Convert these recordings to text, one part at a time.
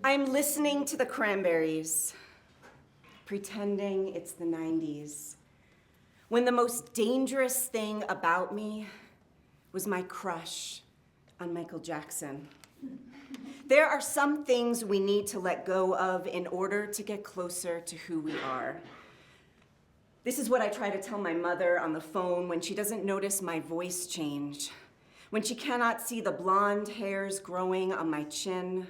I'm listening to the Cranberries, pretending it's the 90s, when the most dangerous thing about me was my crush on Michael Jackson. There are some things we need to let go of in order to get closer to who we are. This is what I try to tell my mother on the phone when she doesn't notice my voice change, when she cannot see the blonde hairs growing on my chin,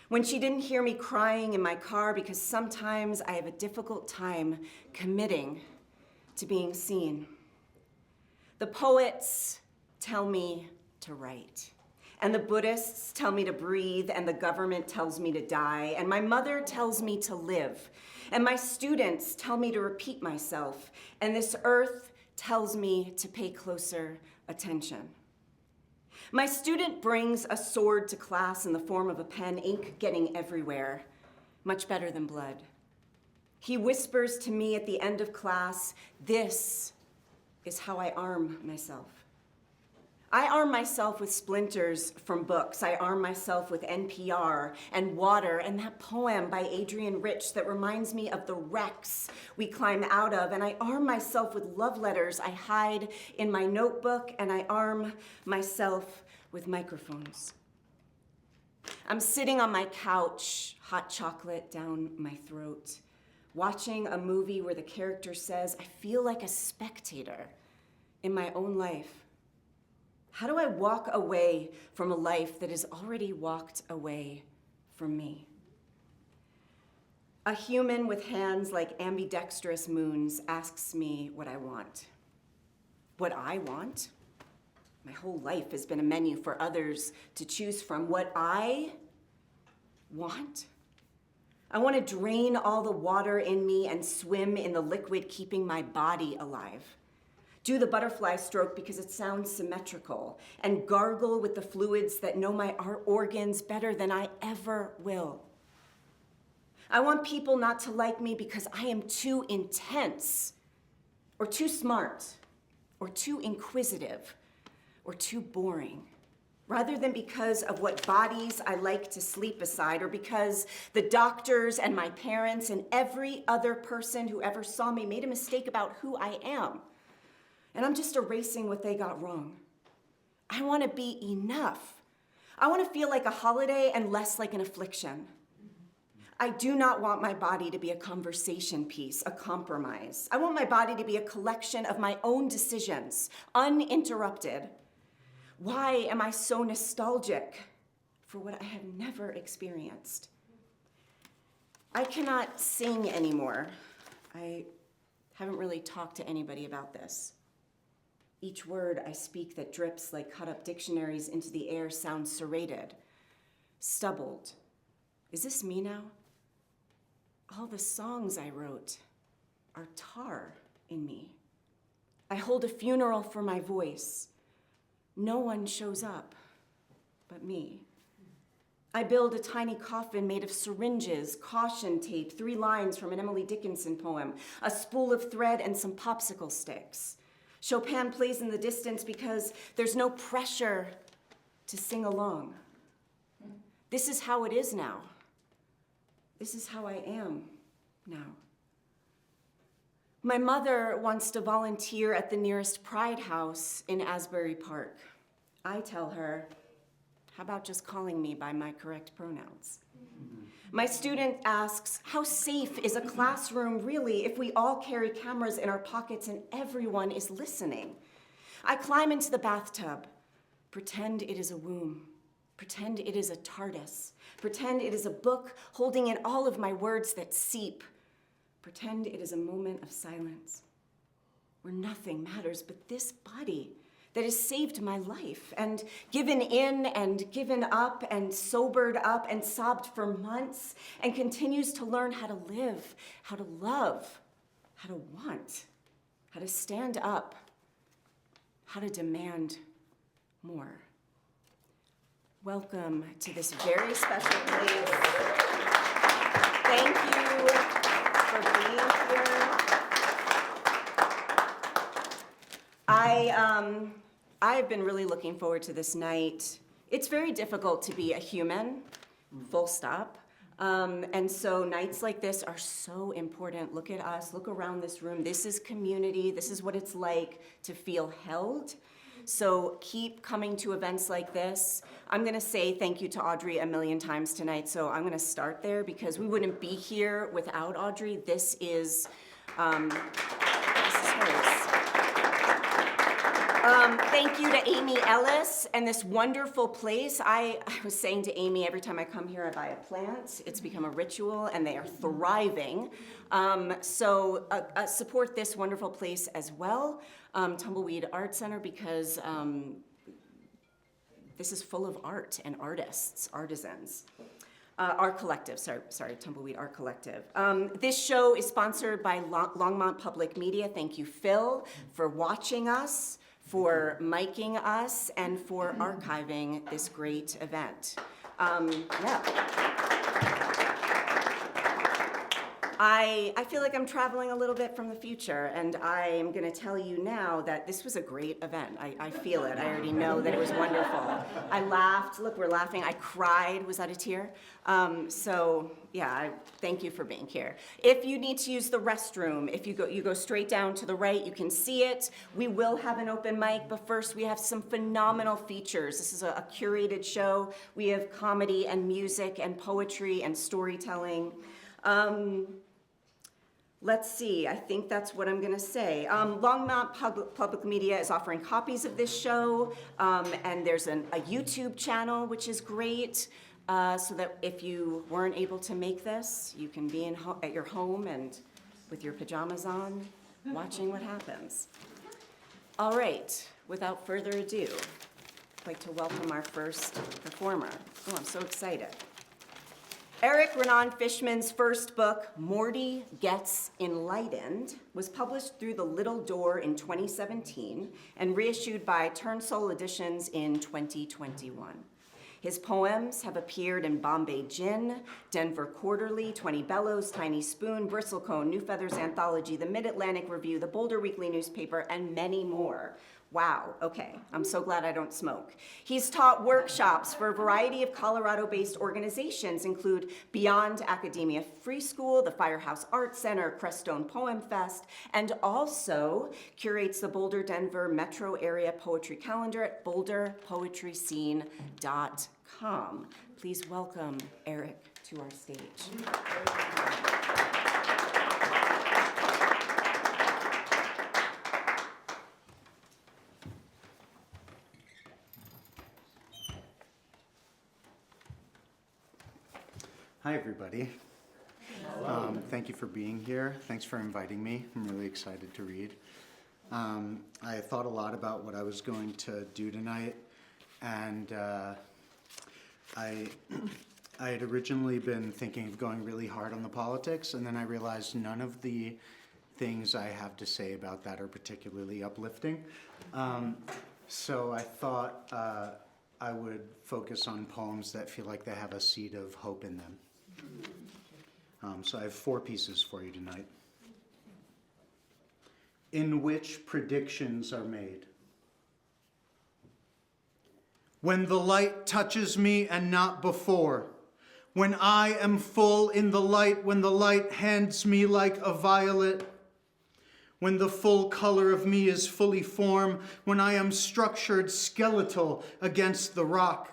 when she didn't hear me crying in my car because sometimes I have a difficult time committing to being seen. The poets tell me to write, and the Buddhists tell me to breathe, and the government tells me to die, and my mother tells me to live, and my students tell me to repeat myself, and this earth tells me to pay closer attention. My student brings a sword to class in the form of a pen, ink getting everywhere, much better than blood. He whispers to me at the end of class, "This is how I arm myself." I arm myself with splinters from books. I arm myself with NPR and water and that poem by Adrienne Rich that reminds me of the wrecks we climb out of. And I arm myself with love letters I hide in my notebook, and I arm myself with microphones. I'm sitting on my couch, hot chocolate down my throat, watching a movie where the character says, "I feel like a spectator in my own life." How do I walk away from a life that has already walked away from me? A human with hands like ambidextrous moons asks me what I want. What I want? My whole life has been a menu for others to choose from. What I want? I want to drain all the water in me and swim in the liquid keeping my body alive. Do the butterfly stroke because it sounds symmetrical, and gargle with the fluids that know my organs better than I ever will. I want people not to like me because I am too intense, or too smart, or too inquisitive, or too boring, rather than because of what bodies I like to sleep beside, or because the doctors and my parents and every other person who ever saw me made a mistake about who I am. And I'm just erasing what they got wrong. I want to be enough. I want to feel like a holiday and less like an affliction. I do not want my body to be a conversation piece, a compromise. I want my body to be a collection of my own decisions, uninterrupted. Why am I so nostalgic for what I have never experienced? I cannot sing anymore. I haven't really talked to anybody about this. Each word I speak that drips like cut-up dictionaries into the air sounds serrated, stubbled. Is this me now? All the songs I wrote are tar in me. I hold a funeral for my voice. No one shows up but me. I build a tiny coffin made of syringes, caution tape, 3 lines from an Emily Dickinson poem, a spool of thread, and some popsicle sticks. Chopin plays in the distance because there's no pressure to sing along. This is how it is now. This is how I am now. My mother wants to volunteer at the nearest Pride House in Asbury Park. I tell her, how about just calling me by my correct pronouns? My student asks, how safe is a classroom really if we all carry cameras in our pockets and everyone is listening? I climb into the bathtub, pretend it is a womb, pretend it is a TARDIS, pretend it is a book holding in all of my words that seep, pretend it is a moment of silence where nothing matters but this body that has saved my life and given in and given up and sobered up and sobbed for months and continues to learn how to live, how to love, how to want, how to stand up, how to demand more. Welcome to this very special place. Thank you for being here. I've been really looking forward to this night. It's very difficult to be a human full stop. And so nights like this are so important. Look at us, look around this room. This is community. This is what it's like to feel held. So keep coming to events like this. I'm gonna say thank you to Audrey a million times tonight, so I'm gonna start there because we wouldn't be here without Audrey. This is hers. Thank you to Amy Ellis and this wonderful place. I was saying to Amy, every time I come here, I buy a plant. It's become a ritual, and they are thriving. So support this wonderful place as well, Tumbleweed Art Center, because this is full of art and artists, artisans. Art Collective, sorry, Tumbleweed Art Collective. This show is sponsored by Longmont Public Media. Thank you, Phil, for watching us, for miking us, and for archiving this great event. I feel like I'm traveling a little bit from the future, and I am going to tell you now that this was a great event. I feel it. I already know that it was wonderful. I laughed. Look, we're laughing. I cried. Was that a tear? Thank you for being here. If you need to use the restroom, if you go straight down to the right, you can see it. We will have an open mic, but first we have some phenomenal features. This is a curated show. We have comedy and music and poetry and storytelling. Let's see, I think that's what I'm gonna say. Longmont Public Media is offering copies of this show, and there's a YouTube channel, which is great, so that if you weren't able to make this, you can be at your home and with your pajamas on, watching what happens. All right, without further ado, I'd like to welcome our first performer. Oh, I'm so excited. Eric Renan Fishman's first book, Morty Gets Enlightened, was published through The Little Door in 2017 and reissued by Turnsoul Editions in 2021. His poems have appeared in Bombay Gin, Denver Quarterly, 20 Bellows, Tiny Spoon, Bristlecone, New Feathers Anthology, the Mid-Atlantic Review, the Boulder Weekly Newspaper, and many more. Wow, okay, I'm so glad I don't smoke. He's taught workshops for a variety of Colorado-based organizations, include Beyond Academia Free School, the Firehouse Art Center, Crestone Poem Fest, and also curates the Boulder, Denver metro area poetry calendar at boulderpoetryscene.com. Please welcome Eric to our stage. Hi, everybody. Thank you for being here. Thanks for inviting me. I'm really excited to read. I thought a lot about what I was going to do tonight, and I had originally been thinking of going really hard on the politics, and then I realized none of the things I have to say about that are particularly uplifting. So I thought I would focus on poems that feel like they have a seed of hope in them. So I have 4 pieces for you tonight. In which predictions are made. When the light touches me and not before. When I am full in the light, when the light hands me like a violet. When the full color of me is fully formed, when I am structured skeletal against the rock.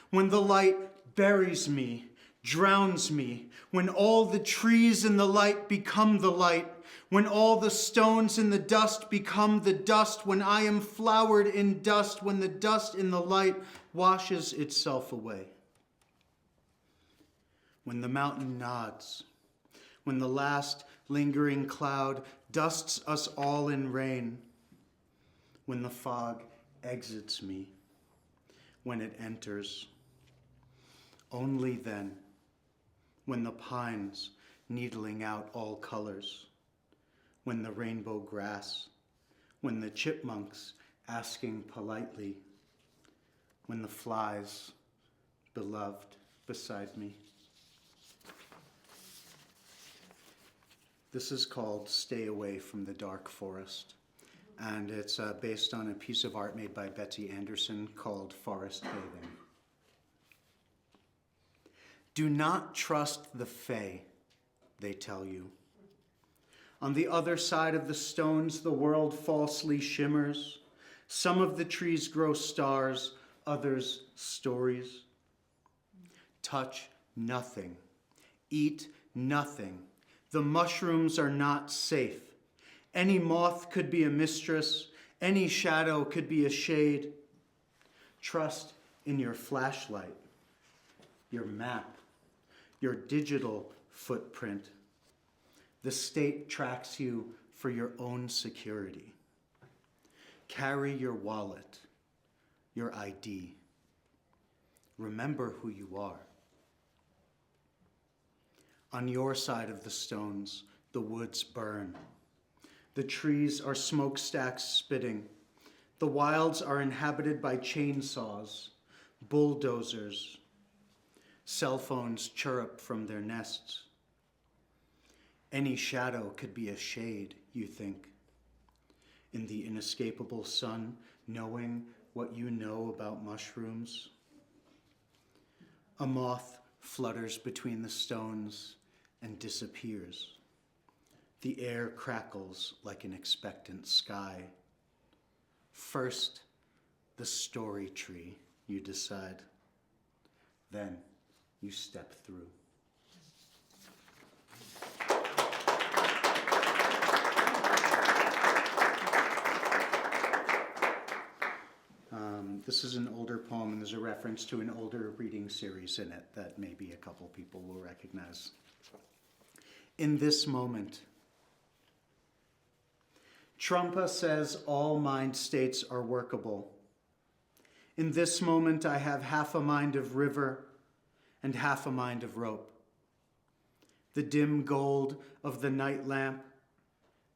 When the light buries me, drowns me, when all the trees in the light become the light, when all the stones in the dust become the dust, when I am flowered in dust, when the dust in the light washes itself away. When the mountain nods, when the last lingering cloud dusts us all in rain, when the fog exits me, when it enters, only then, when the pines needling out all colors, when the rainbow grass, when the chipmunks asking politely, when the flies, beloved, beside me. This is called Stay Away from the Dark Forest, and it's based on a piece of art made by Betsy Anderson called Forest Bathing. Do not trust the fae, they tell you. On the other side of the stones, the world falsely shimmers. Some of the trees grow stars, others stories. Touch nothing. Eat nothing. The mushrooms are not safe. Any moth could be a mistress. Any shadow could be a shade. Trust in your flashlight, your map, your digital footprint. The state tracks you for your own security. Carry your wallet, your ID. Remember who you are. On your side of the stones, the woods burn. The trees are smokestacks spitting. The wilds are inhabited by chainsaws, bulldozers. Cell phones chirrup from their nests. Any shadow could be a shade, you think. In the inescapable sun, knowing what you know about mushrooms. A moth flutters between the stones and disappears. The air crackles like an expectant sky. First, the story tree, you decide. Then you step through. This is an older poem, and there's a reference to an older reading series in it that maybe a couple people will recognize. In this moment, Trungpa says all mind states are workable. In this moment, I have half a mind of river and half a mind of rope. The dim gold of the night lamp,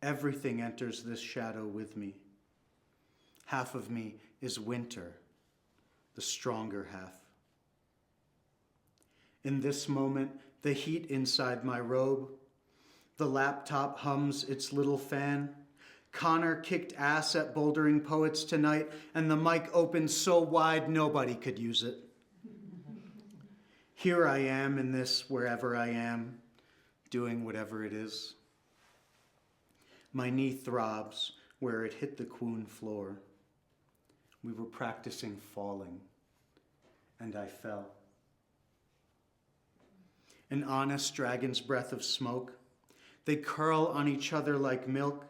everything enters this shadow with me. Half of me is winter, the stronger half. In this moment, the heat inside my robe, the laptop hums its little fan. Connor kicked ass at Bouldering Poets tonight, and the mic opened so wide nobody could use it. Here I am in this wherever I am, doing whatever it is. My knee throbs where it hit the Quoon floor. We were practicing falling, and I fell. An honest dragon's breath of smoke. They curl on each other like milk.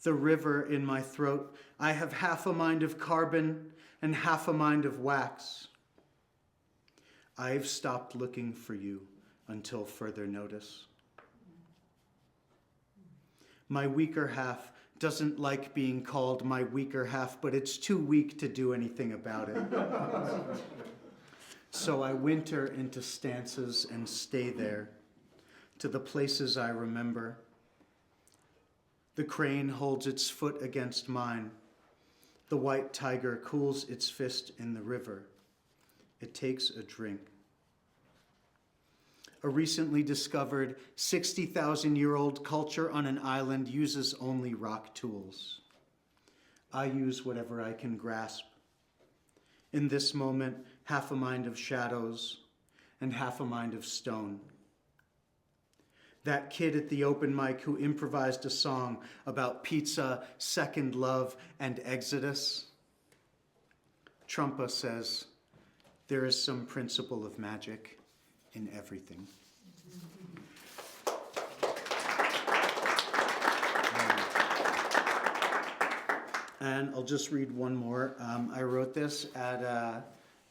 The river in my throat. I have half a mind of carbon and half a mind of wax. I've stopped looking for you until further notice. My weaker half doesn't like being called my weaker half, but it's too weak to do anything about it. So I winter into stances and stay there, to the places I remember. The crane holds its foot against mine. The white tiger cools its fist in the river. It takes a drink. A recently discovered 60,000-year-old culture on an island uses only rock tools. I use whatever I can grasp. In this moment, half a mind of shadows and half a mind of stone. That kid at the open mic who improvised a song about pizza, second love, and exodus. Trungpa says, there is some principle of magic in everything. And I'll just read one more. I wrote this at,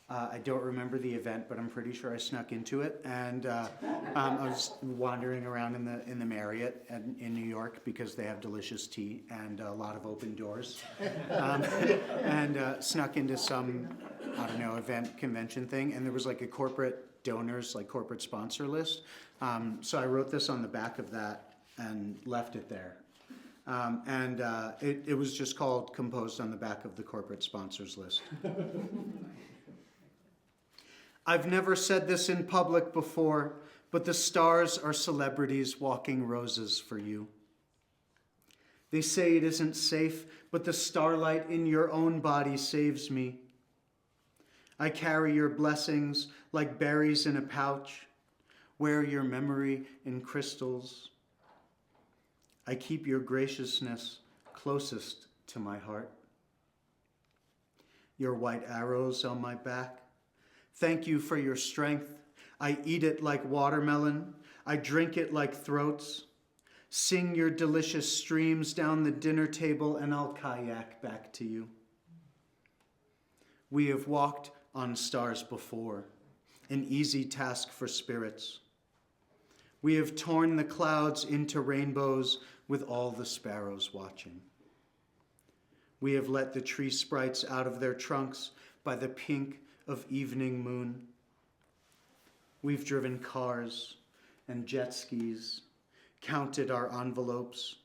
I don't remember the event, but I'm pretty sure I snuck into it. And I was wandering around in the Marriott in New York because they have delicious tea and a lot of open doors. And snuck into some, I don't know, event convention thing. And there was like a corporate donors, like corporate sponsor list. So I wrote this on the back of that and left it there. It was just called Composed on the Back of the Corporate Sponsors List. I've never said this in public before, but the stars are celebrities walking roses for you. They say it isn't safe, but the starlight in your own body saves me. I carry your blessings like berries in a pouch. wear your memory in crystals. I keep your graciousness closest to my heart. Your white arrows on my back, thank you for your strength. I eat it like watermelon. I drink it like throats. Sing your delicious streams down the dinner table, and I'll kayak back to you. We have walked on stars before, an easy task for spirits. We have torn the clouds into rainbows with all the sparrows watching. We have let the tree sprites out of their trunks by the pink of evening moon. We've driven cars and jet skis, counted our envelopes.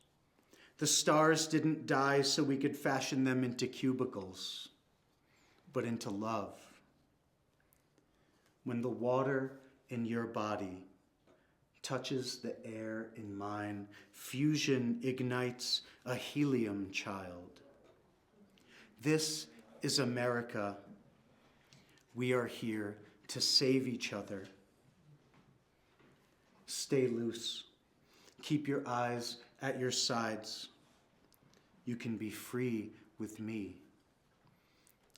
The stars didn't die so we could fashion them into cubicles, but into love. When the water in your body touches the air in mine, fusion ignites a helium child. This is America. We are here to save each other. Stay loose. Keep your eyes at your sides. You can be free with me.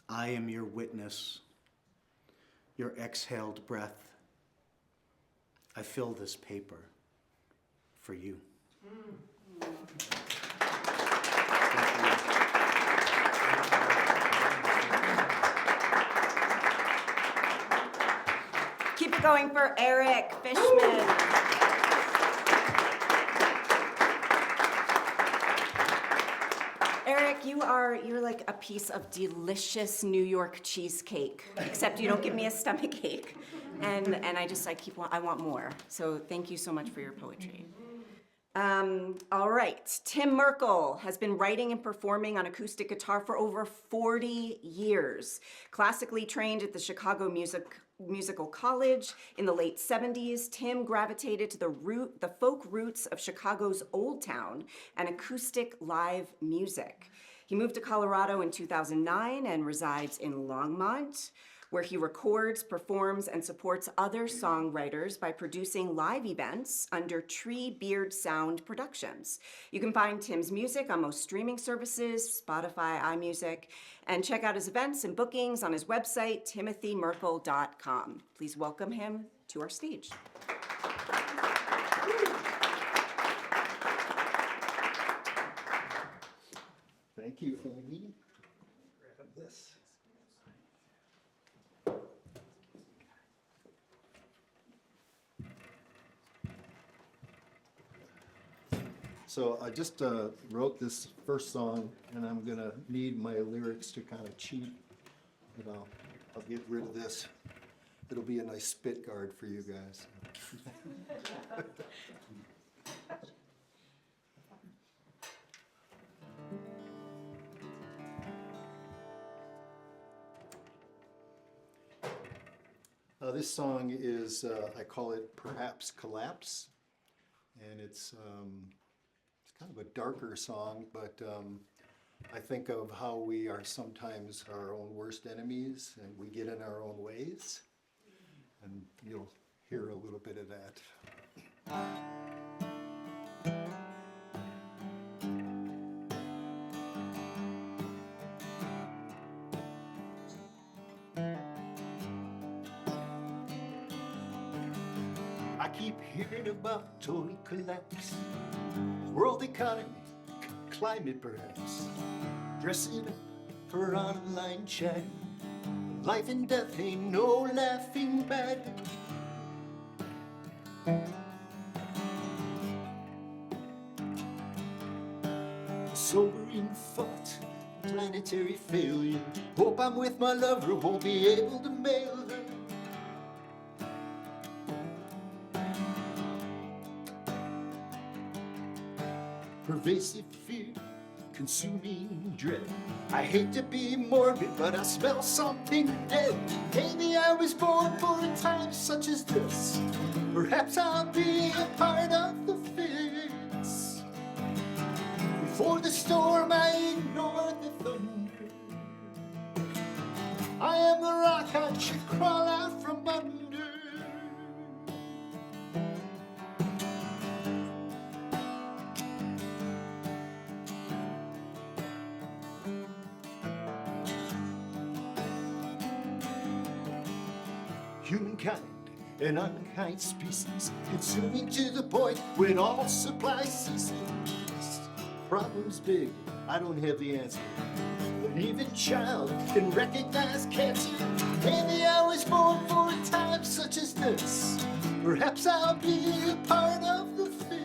I am your witness, your exhaled breath. I fill this paper for you. Keep it going for Eric Fishman. Eric, you're like a piece of delicious New York cheesecake, except you don't give me a stomach ache. And I want more. So thank you so much for your poetry. All right, Tim Merkel has been writing and performing on acoustic guitar for over 40 years. Classically trained at the Chicago Musical College in the late 70s, Tim gravitated to the folk roots of Chicago's Old Town and acoustic live music. He moved to Colorado in 2009 and resides in Longmont, where he records, performs, and supports other songwriters by producing live events under Tree Beard Sound Productions. You can find Tim's music on most streaming services, Spotify, iMusic, and check out his events and bookings on his website, timothymerkel.com. Please welcome him to our stage. Thank you, Amy. Grab this. So I just wrote this first song, and I'm gonna need my lyrics to kind of cheat. But I'll get rid of this. It'll be a nice spit guard for you guys. This song is, I call it Perhaps Collapse, and it's kind of a darker song, but I think of how we are sometimes our own worst enemies and we get in our own ways, and you'll hear a little bit of that. I keep hearing about total collapse, world economy, climate perhaps, dressing up for online chat. Life and death ain't no laughing matter. Sobering thought, planetary failure. Hope I'm with my lover, won't be able to mail her. Pervasive fear, consuming dread. I hate to be morbid, but I smell something dead. Maybe I was born for a time such as this. Perhaps I'll be a part of the fix. Before the storm, I ignore the thunder. I am the rock I should crawl out from under. humankind, an unkind species, consuming to the point when all supply ceases. Problem's big, I don't have the answer. But even child can recognize cancer. Maybe I was born for a time such as this. Perhaps I'll be a part of the fix.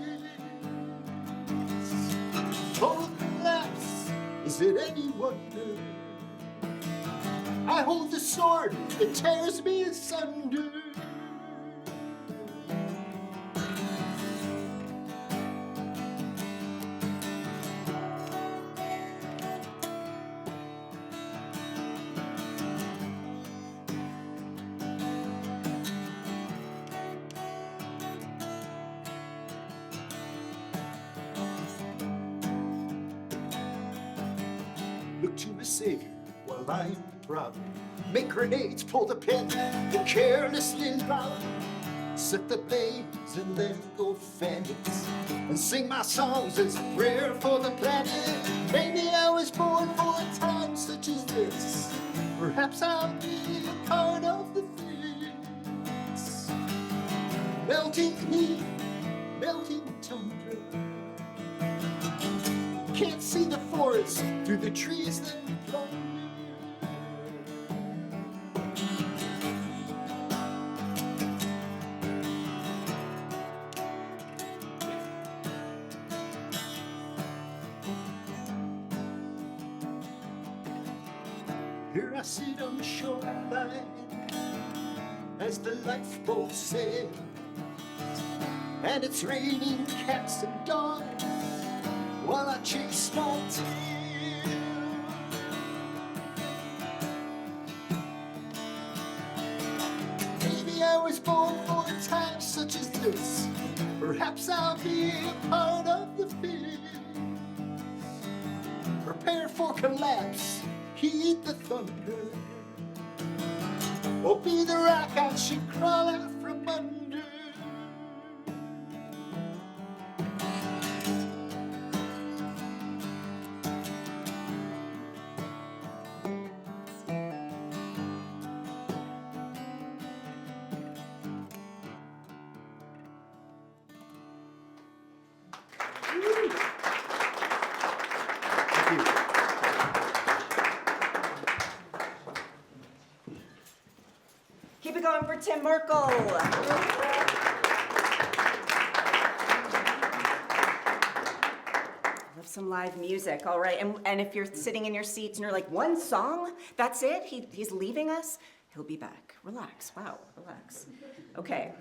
Total collapse, is it any wonder? I hold the sword that tears me asunder. Look to a savior while I'm robbing. Make grenades, pull the pin, and carelessly lob. Set the blaze and then go fan it. And sing my songs as a prayer for the planet. Maybe I was born for a time such as this. Perhaps I'll be a part of the fix. Melting heat, melting tundra. Can't see the forest through the trees that we plunder. Here I sit on the shoreline as the lifeboat sails, and it's raining cats and dogs while I chase my tail. Maybe I was born for a time such as this. Perhaps I'll be a part of the fix. Prepare for collapse, heed the thunder, or be the rock I should crawl out from under. Thank you. Keep it going for Tim Merkel. Love some live music, all right. And if you're sitting in your seats and you're like, one song? That's it? He's leaving us? He'll be back. Relax. Wow, relax. Okay.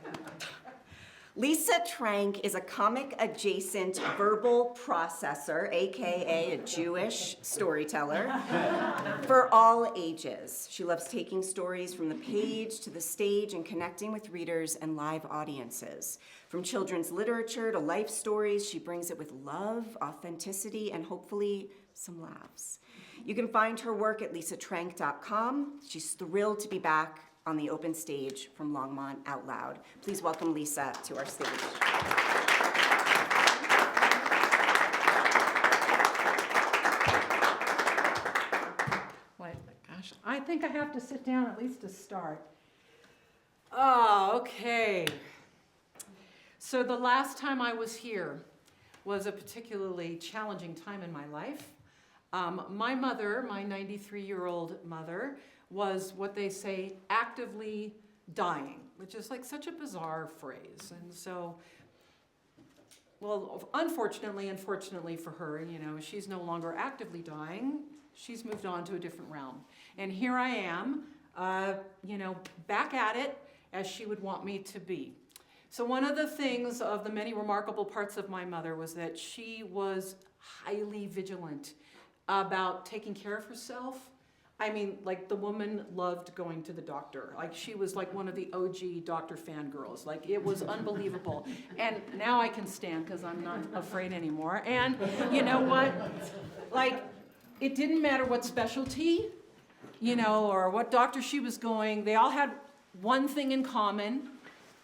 Lisa Trank is a comic-adjacent verbal processor, AKA a Jewish storyteller, for all ages. She loves taking stories from the page to the stage and connecting with readers and live audiences. From children's literature to life stories, she brings it with love, authenticity, and hopefully some laughs. You can find her work at lisatrank.com. She's thrilled to be back on the open stage from Longmont Out Loud. Please welcome Lisa to our stage. What, gosh, I think I have to sit down at least to start. Oh, okay. So the last time I was here was a particularly challenging time in my life. My mother, my 93-year-old mother, was what they say actively dying, which is like such a bizarre phrase. And so, well, unfortunately for her, you know, she's no longer actively dying. She's moved on to a different realm. And here I am, you know, back at it as she would want me to be. So one of the things of the many remarkable parts of my mother was that she was highly vigilant about taking care of herself. I mean, like, the woman loved going to the doctor. Like, she was like one of the OG doctor fangirls. Like, it was unbelievable. And now I can stand because I'm not afraid anymore. And you know what? Like, it didn't matter what specialty, you know, or what doctor she was going. They all had one thing in common.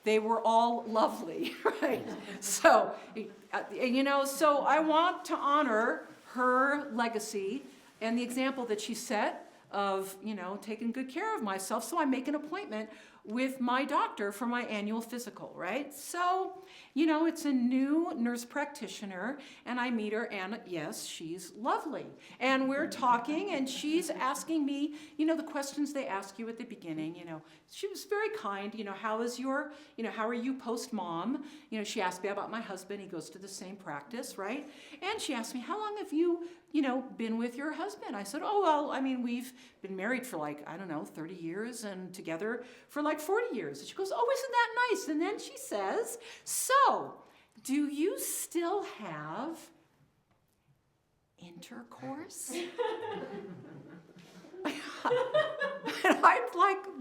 They were all lovely, right? So, you know, so I want to honor her legacy and the example that she set of, you know, taking good care of myself. So I make an appointment with my doctor for my annual physical, right? So, you know, it's a new nurse practitioner, and I meet her, and yes, she's lovely. And we're talking, and she's asking me, you know, the questions they ask you at the beginning, you know. She was very kind, you know, how are you post-mom? You know, she asked me about my husband. He goes to the same practice, right? And she asked me, how long have you been with your husband? I said, oh, well, I mean, we've been married for 30 years and together for 40 years. And she goes, oh, isn't that nice? And then she says, so, do you still have intercourse? And I'm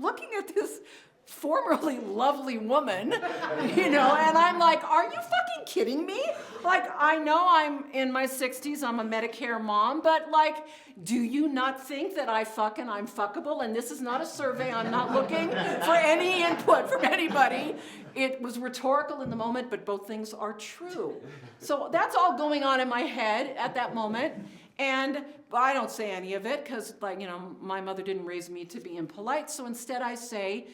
looking at this formerly lovely woman, and I'm like, are you fucking kidding me? I know I'm in my 60s, I'm a Medicare mom, but do you not think that I fuck and I'm fuckable? And this is not a survey, I'm not looking for any input from anybody. It was rhetorical in the moment, but both things are true. So that's all going on in my head at that moment. And I don't say any of it because, my mother didn't raise me to be impolite. So instead I say,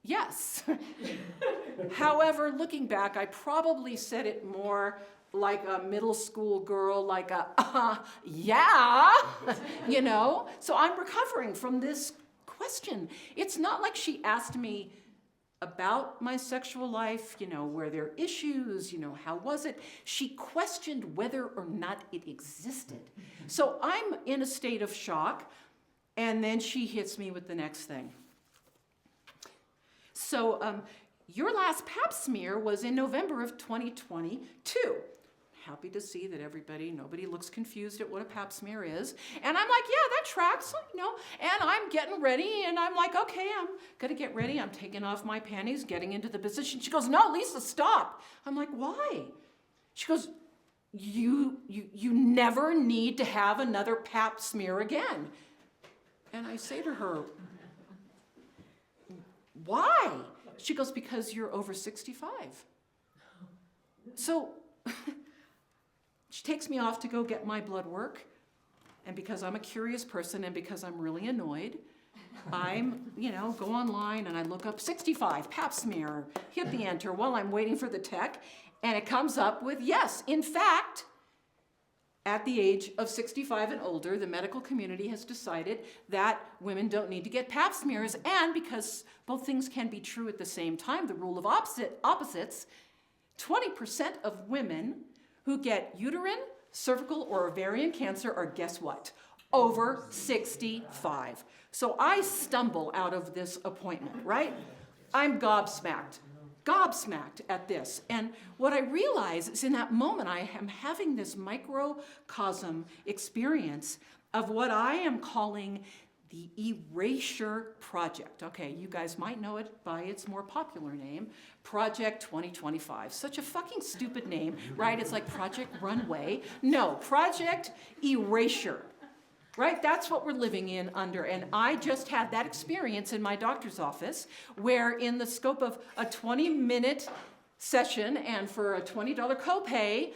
yes. However, looking back, I probably said it more like a middle school girl, yeah, So I'm recovering from this question. It's not like she asked me about my sexual life, were there issues, how was it? She questioned whether or not it existed. So I'm in a state of shock, and then she hits me with the next thing. So your last pap smear was in November of 2022. Happy to see that nobody looks confused at what a pap smear is. And I'm like, yeah, that tracks, and I'm getting ready, and I'm like, okay, I'm gonna get ready. I'm taking off my panties, getting into the position. She goes, no, Lisa, stop. I'm like, why? She goes, you never need to have another pap smear again. And I say to her, why? She goes, because you're over 65. So she takes me off to go get my blood work. And because I'm a curious person and because I'm really annoyed, I'm, go online and I look up 65, pap smear, hit the enter while I'm waiting for the tech. And it comes up with, yes, in fact, at the age of 65 and older, the medical community has decided that women don't need to get pap smears. And because both things can be true at the same time, the rule of opposites, 20% of women who get uterine, cervical, or ovarian cancer are, guess what? Over 65. So I stumble out of this appointment, right? I'm gobsmacked at this. And what I realize is in that moment, I am having this microcosm experience of what I am calling the Erasure Project. Okay, you guys might know it by its more popular name, Project 2025. Such a fucking stupid name, right? It's like Project Runway. No, Project Erasure. Right? That's what we're living in under. And I just had that experience in my doctor's office where in the scope of a 20-minute session and for a $20 copay,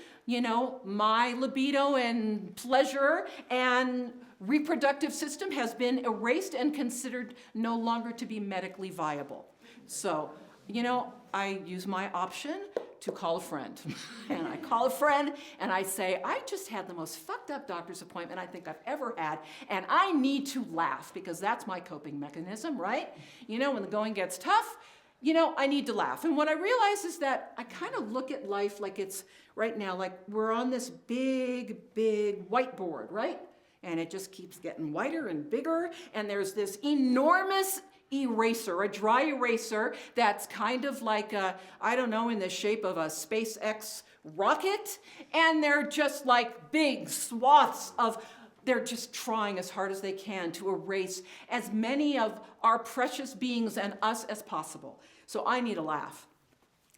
my libido and pleasure and reproductive system has been erased and considered no longer to be medically viable. So, I use my option to call a friend. And I call a friend and I say, I just had the most fucked up doctor's appointment I think I've ever had, and I need to laugh because that's my coping mechanism, right? When the going gets tough, I need to laugh. And what I realize is that I kind of look at life like it's right now, like we're on this big whiteboard, right? And it just keeps getting whiter and bigger, and there's this enormous eraser, a dry eraser that's kind of like in the shape of a SpaceX rocket, and they're just like big swaths they're just trying as hard as they can to erase as many of our precious beings and us as possible. So I need a laugh.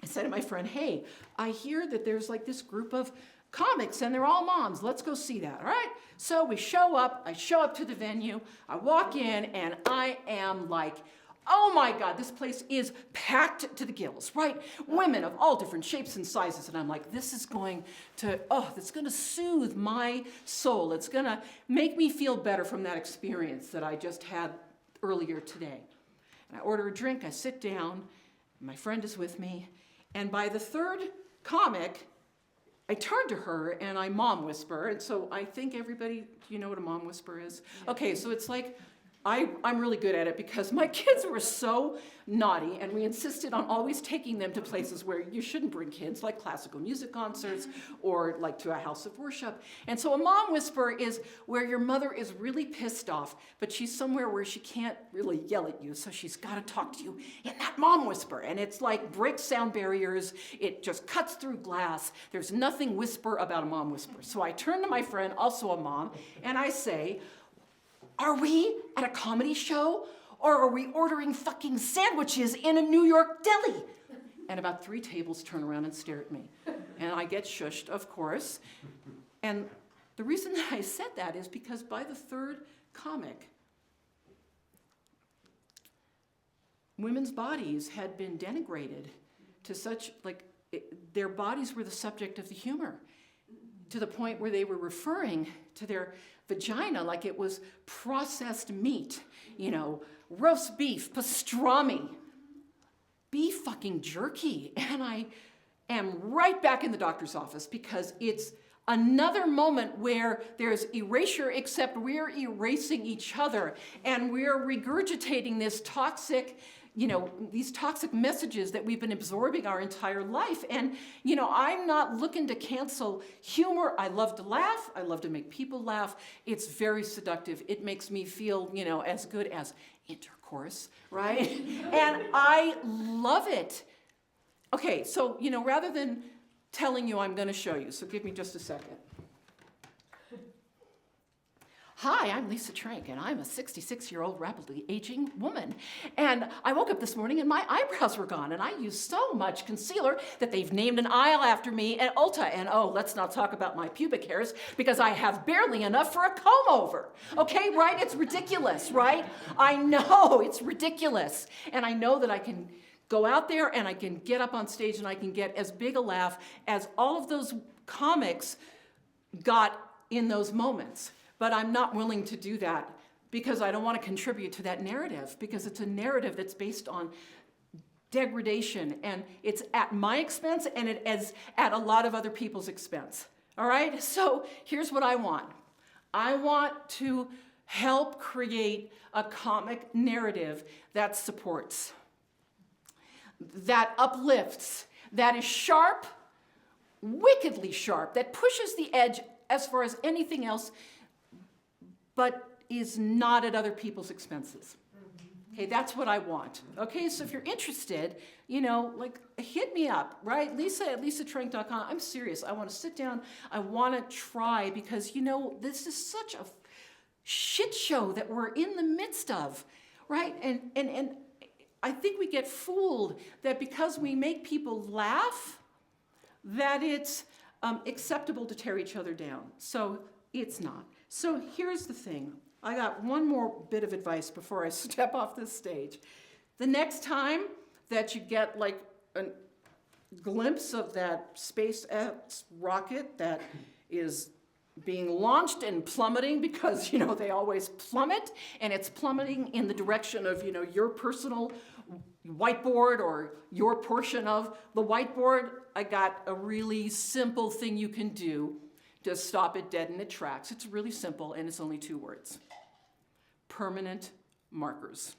I said to my friend, hey, I hear that there's this group of comics and they're all moms. Let's go see that, all right? So we show up, I show up to the venue, I walk in and I am like, oh my God, this place is packed to the gills, right? Women of all different shapes and sizes. And I'm like, this is going to soothe my soul. It's gonna make me feel better from that experience that I just had earlier today. And I order a drink, I sit down, my friend is with me, and by the third comic, I turn to her and I mom whisper. And so I think everybody, do you know what a mom whisper is? Okay, so it's like, I'm really good at it because my kids were so naughty and we insisted on always taking them to places where you shouldn't bring kids, like classical music concerts or like to a house of worship. And so a mom whisper is where your mother is really pissed off, but she's somewhere where she can't really yell at you, so she's got to talk to you in that mom whisper. And it's like breaks sound barriers, it just cuts through glass. There's nothing whisper about a mom whisper. So I turn to my friend, also a mom, and I say, are we at a comedy show or are we ordering fucking sandwiches in a New York deli? And about 3 tables turn around and stare at me. And I get shushed, of course. And the reason that I said that is because by the third comic, women's bodies had been denigrated to such, their bodies were the subject of the humor, to the point where they were referring to their vagina like it was processed meat, roast beef, pastrami, beef fucking jerky. And I am right back in the doctor's office because it's another moment where there's erasure, except we're erasing each other and we're regurgitating this toxic, these toxic messages that we've been absorbing our entire life. And, I'm not looking to cancel humor. I love to laugh. I love to make people laugh. It's very seductive. It makes me feel, as good as intercourse, right? And I love it. Okay, so, rather than telling you, I'm going to show you, so give me just a second. Hi, I'm Lisa Trank, and I'm a 66-year-old rapidly aging woman. And I woke up this morning and my eyebrows were gone, and I used so much concealer that they've named an aisle after me at Ulta. And oh, let's not talk about my pubic hairs, because I have barely enough for a comb-over. Okay, right? It's ridiculous, right? I know, it's ridiculous. And I know that I can go out there and I can get up on stage and I can get as big a laugh as all of those comics got in those moments. But I'm not willing to do that because I don't want to contribute to that narrative, because it's a narrative that's based on degradation, and it's at my expense and it is at a lot of other people's expense. All right? So here's what I want. I want to help create a comic narrative that supports, that uplifts, that is sharp, wickedly sharp, that pushes the edge as far as anything else, but is not at other people's expenses. Okay, that's what I want. Okay, so if you're interested, hit me up, right? Lisa at lisatrank.com. I'm serious. I want to sit down. I want to try, because, this is such a shit show that we're in the midst of, right? And I think we get fooled that because we make people laugh, that it's acceptable to tear each other down. So it's not. So here's the thing. I got one more bit of advice before I step off this stage. The next time that you get a glimpse of that SpaceX rocket that is being launched and plummeting, because, they always plummet, and it's plummeting in the direction of, your personal whiteboard or your portion of the whiteboard, I got a really simple thing you can do to stop it dead in its tracks. It's really simple, and it's only 2 words. Permanent markers.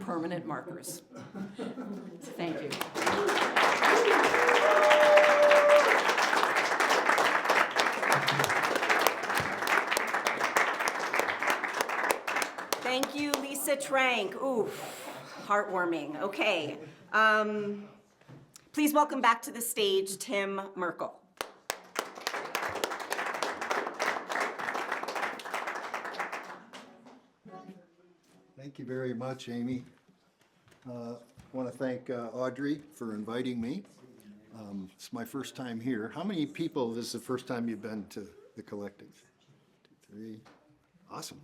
Permanent markers. Thank you. Thank you, Lisa Trank. Ooh, heartwarming. Okay. Please welcome back to the stage Tim Merkel. Thank you very much, Amy. I want to thank Audrey for inviting me. It's my first time here. How many people, this is the first time you've been to the collective? 2, 3. Awesome.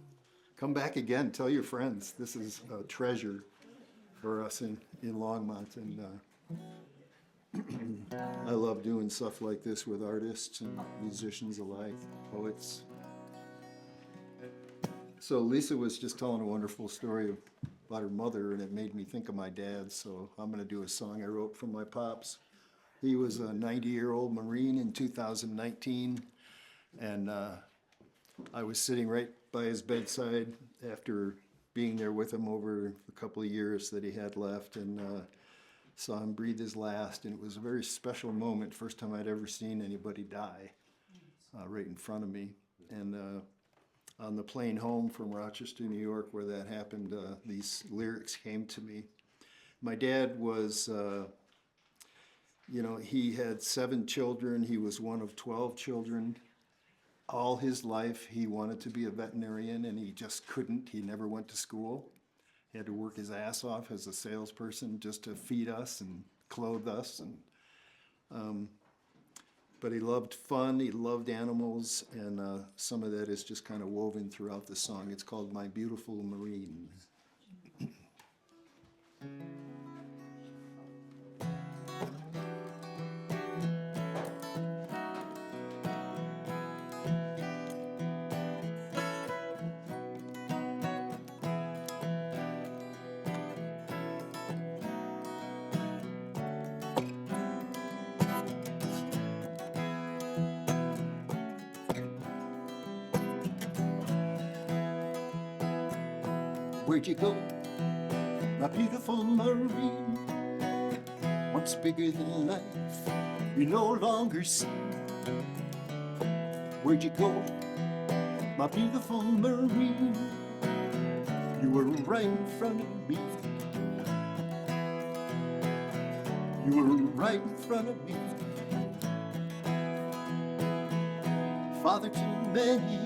Come back again. Tell your friends. This is a treasure for us in Longmont. And I love doing stuff like this with artists and musicians alike, poets. So Lisa was just telling a wonderful story of about her mother, and it made me think of my dad, so I'm gonna do a song I wrote for my pops. He was a 90-year-old Marine in 2019, and I was sitting right by his bedside after being there with him over a couple of years that he had left, and saw him breathe his last, and it was a very special moment, first time I'd ever seen anybody die right in front of me. And on the plane home from Rochester, New York, where that happened, these lyrics came to me. My dad was, he had 7 children. He was one of 12 children. All his life, he wanted to be a veterinarian, and he just couldn't. He never went to school. He had to work his ass off as a salesperson just to feed us and clothe us. But he loved fun, he loved animals, and some of that is just kind of woven throughout the song. It's called My Beautiful Marine. Where'd you go, my beautiful Marine? Once bigger than life, you no longer see. Where'd you go, my beautiful Marine? You were right in front of me. You were right in front of me. Father to many,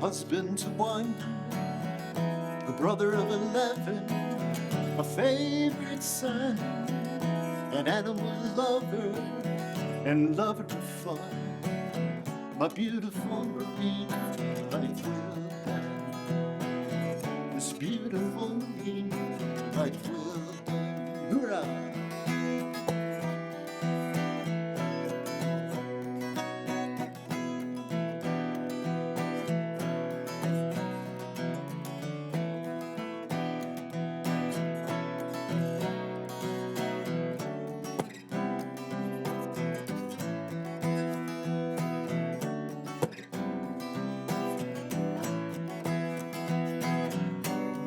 husband to one, a brother of 11, a favorite son, an animal lover, and lover of fun. My beautiful Marine, I will die. This beautiful Marine, I will die. Hoorah!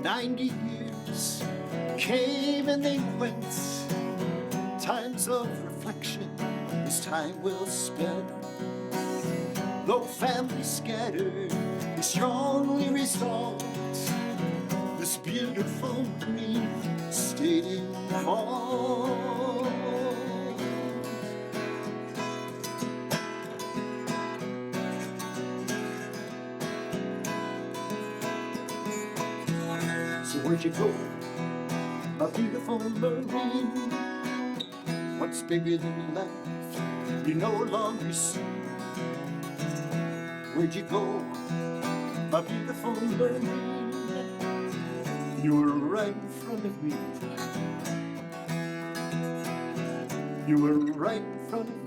90 years came and they went, times of reflection, this time well spent. Though family scattered, they strongly resolved, this beautiful Marine stayed involved. So where'd you go, my beautiful Marine? What's bigger than life you no longer see? Where'd you go, my beautiful Marine? You were right in front of me. You were right in front of me.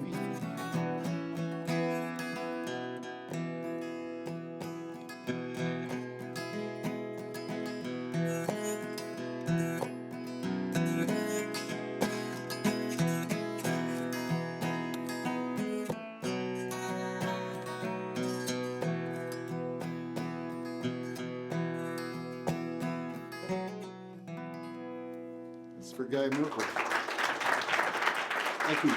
For Guy Merkel. Thank you.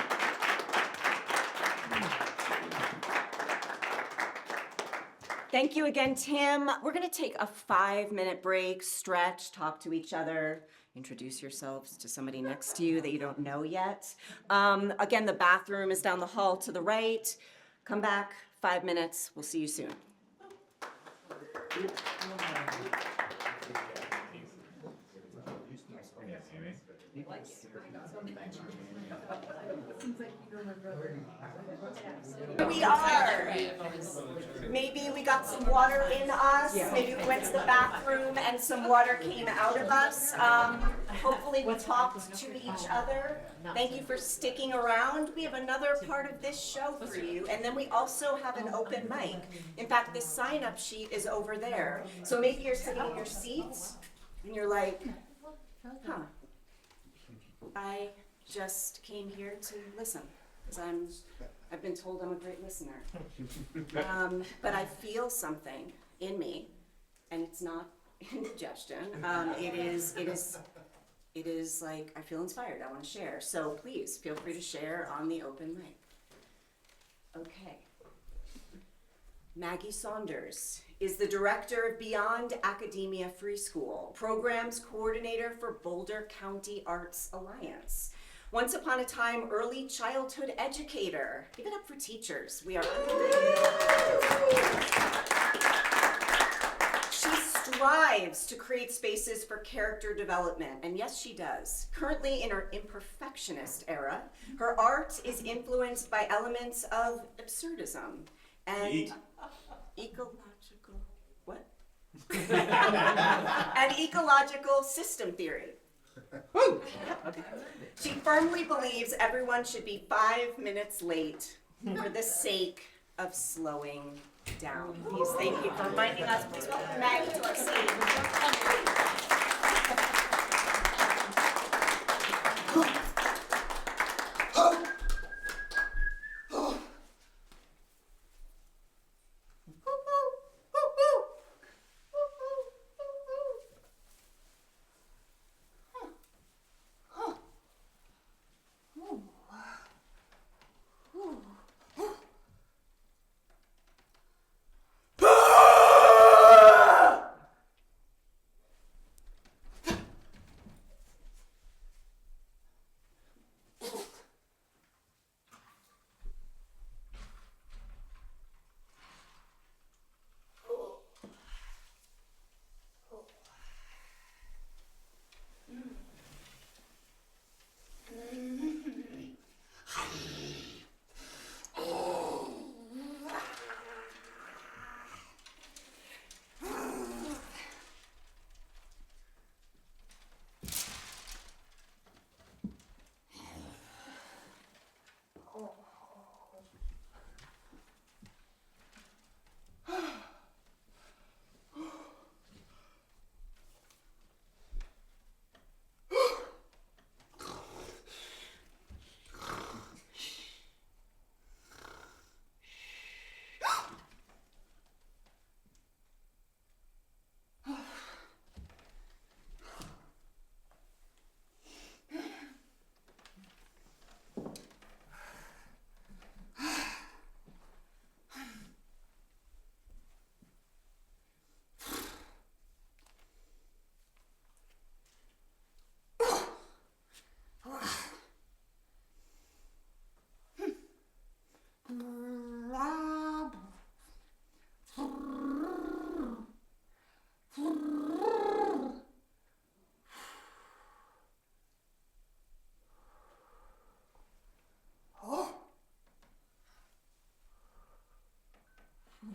Thank you again, Tim. We're gonna take a 5-minute break, stretch, talk to each other, introduce yourselves to somebody next to you that you don't know yet. Again, the bathroom is down the hall to the right. Come back, 5 minutes. We'll see you soon. Here we are. Maybe we got some water in us. Maybe we went to the bathroom and some water came out of us. Hopefully we talked to each other. Thank you for sticking around. We have another part of this show for you. And then we also have an open mic. In fact, this sign-up sheet is over there. So maybe you're sitting in your seats And you're like, huh, I just came here to listen, because I've been told I'm a great listener. But I feel something in me, and it's not indigestion. It is like, I feel inspired, I want to share. So please, feel free to share on the open mic. Okay. Maggie Saunders is the director of Beyond Academia Free School, programs coordinator for Boulder County Arts Alliance. Once upon a time, early childhood educator. Give it up for teachers. We are She strives to create spaces for character development, and yes, she does. Currently in her imperfectionist era, her art is influenced by elements of absurdism and ecological, what? and ecological system theory. She firmly believes everyone should be 5 minutes late for the sake of slowing down. Please, thank you for reminding us. Please welcome Maggie to our stage.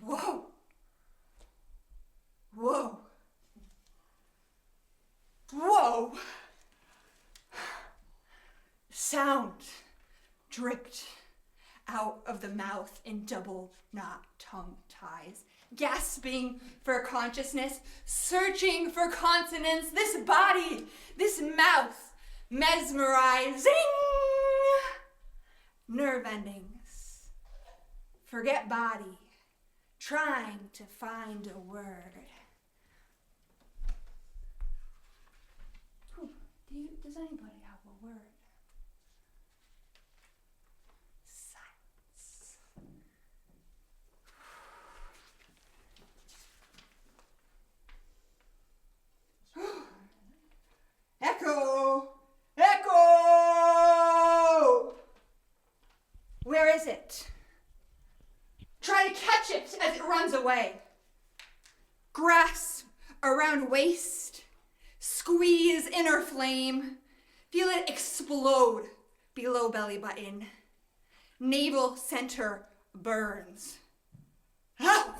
Whoa. Whoa. Whoa. Sound dripped out of the mouth in double knot tongue ties, gasping for consciousness, searching for consonants. This body, this mouth, mesmerizing. Nerve endings. Forget body, trying to find a word. Does anybody have a word? Silence. Echo! Echo! Where is it? Try to catch it as it runs away. Grasp around waist, squeeze inner flame, feel it explode below belly button. Navel center burns. Ow!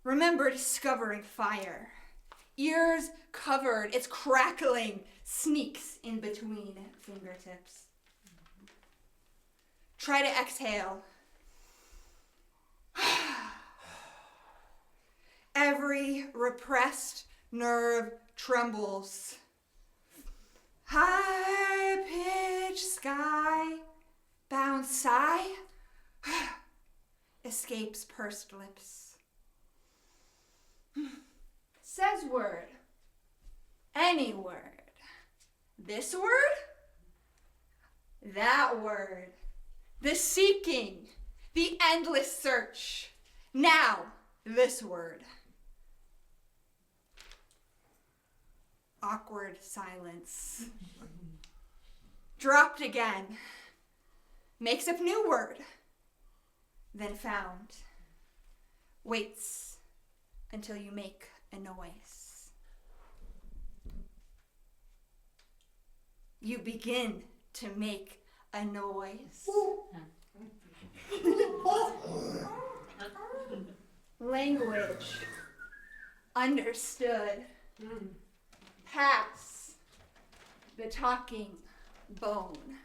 Remember discovering fire. Ears covered, it's crackling, sneaks in between fingertips. Try to exhale. Every repressed nerve trembles. High-pitched sky-bound sigh escapes pursed lips. Says word. Any word. This word? That word. The seeking. The endless search. Now, this word. Awkward silence. Dropped again. Makes up new word. Then found. Waits until you make a noise. You begin to make a noise. Language. Understood. Pass. The talking bone.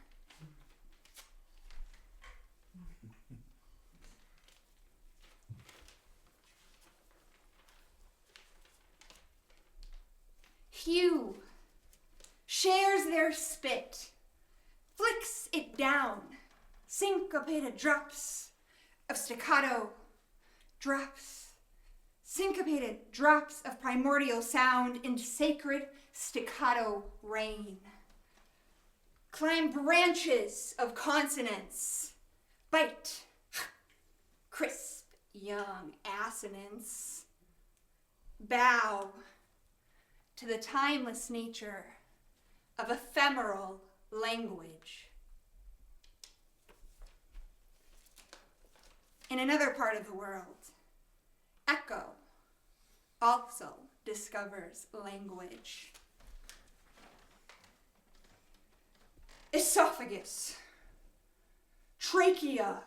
Hugh shares their spit, flicks it down, syncopated drops of staccato, syncopated drops of primordial sound into sacred staccato rain. Climb branches of consonants, bite, crisp young assonance, bow to the timeless nature of ephemeral language. In another part of the world, echo also discovers language. Esophagus, trachea,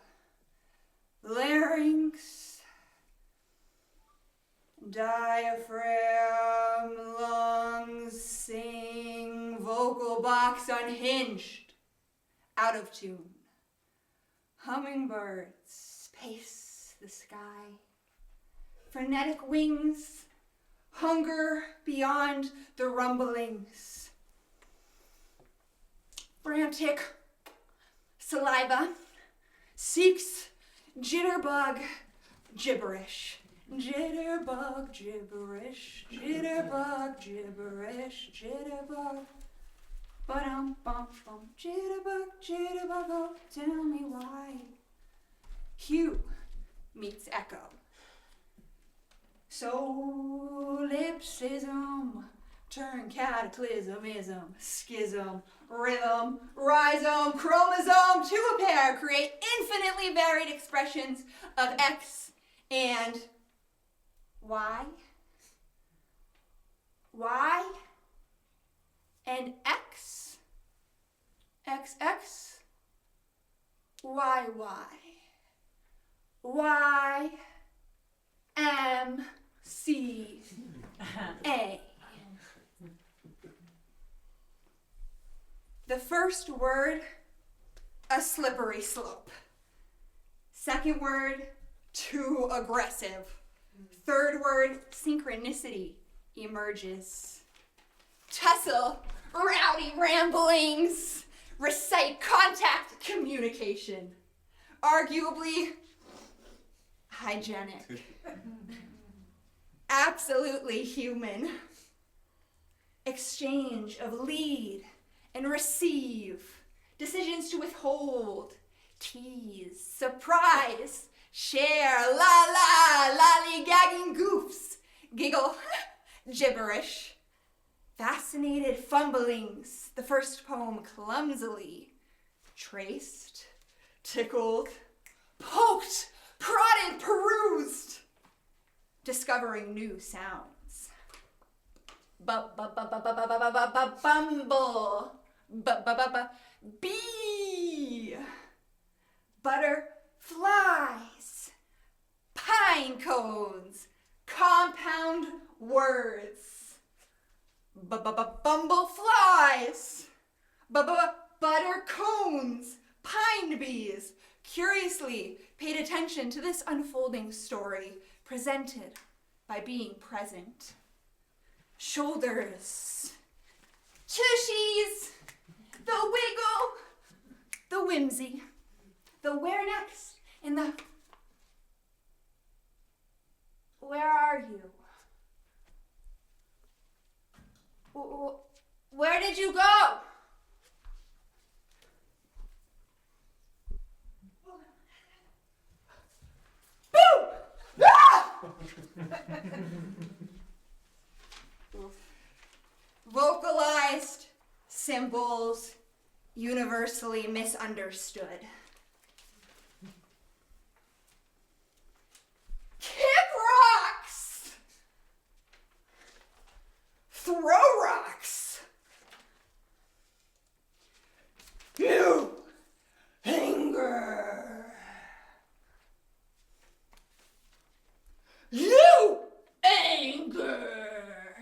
larynx, diaphragm, lungs, sing, vocal box unhinged, out of tune. Hummingbirds pace the sky. Frenetic wings hunger beyond the rumblings. Frantic saliva seeks jitterbug gibberish. Jitterbug gibberish, jitterbug gibberish, jitterbug. Ba-dum-bum-bum, jitterbug, oh, tell me why. Hugh meets echo. Solipsism, turn cataclysmism, schism, rhythm, rhizome, chromosome, to a pair create infinitely varied expressions of X and Y. Y and X. XX. YY. Y M C A. The first word, a slippery slope. Second word, too aggressive. Third word, synchronicity emerges. Tussle, rowdy ramblings, recite contact communication. Arguably hygienic. Absolutely human. Exchange of lead and receive. Decisions to withhold, tease, surprise, share, lollygagging goofs, giggle, gibberish. Fascinated fumblings, the first poem clumsily traced, tickled, poked, prodded, perused, discovering new sounds. Bumble, bee, butterflies, pine cones, compound words. Bumble flies, butter cones, pine bees, curiously paid attention to this unfolding story presented by being present. shoulders, tushies, the wiggle, the whimsy, the where next, and the where are you? Where did you go? Boom! Ah! Vocalized symbols universally misunderstood. Kick rocks! Throw rocks! You anger! You anger!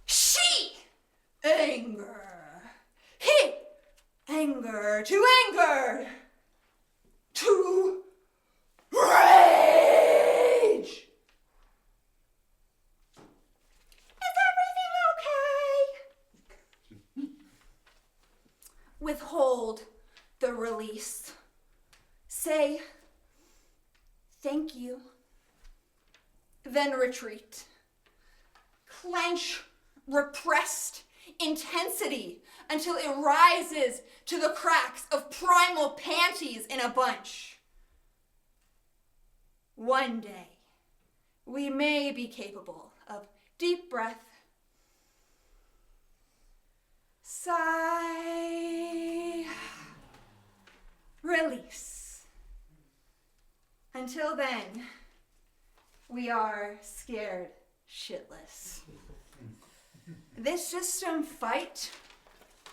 She anger! He anger to anger! To rage! Is everything okay? Withhold the release. Say thank you. Then retreat. Clench repressed intensity until it rises to the cracks of primal panties in a bunch. One day, we may be capable of deep breath, sigh, release. Until then, we are scared shitless. This system fight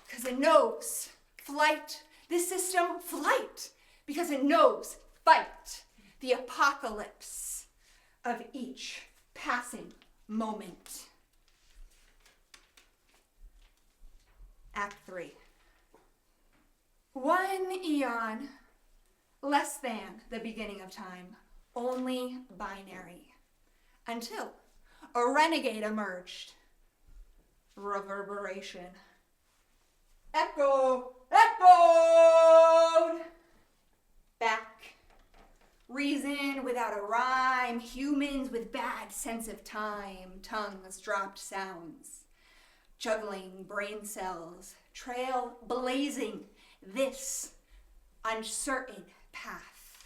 because it knows flight. This system flight because it knows fight. The apocalypse of each passing moment. Act 3. 1 eon, less than the beginning of time, only binary, until a renegade emerged. Reverberation. Echo, echoed. Back. Reason without a rhyme, humans with bad sense of time, tongues dropped sounds, juggling brain cells, trail blazing this uncertain path.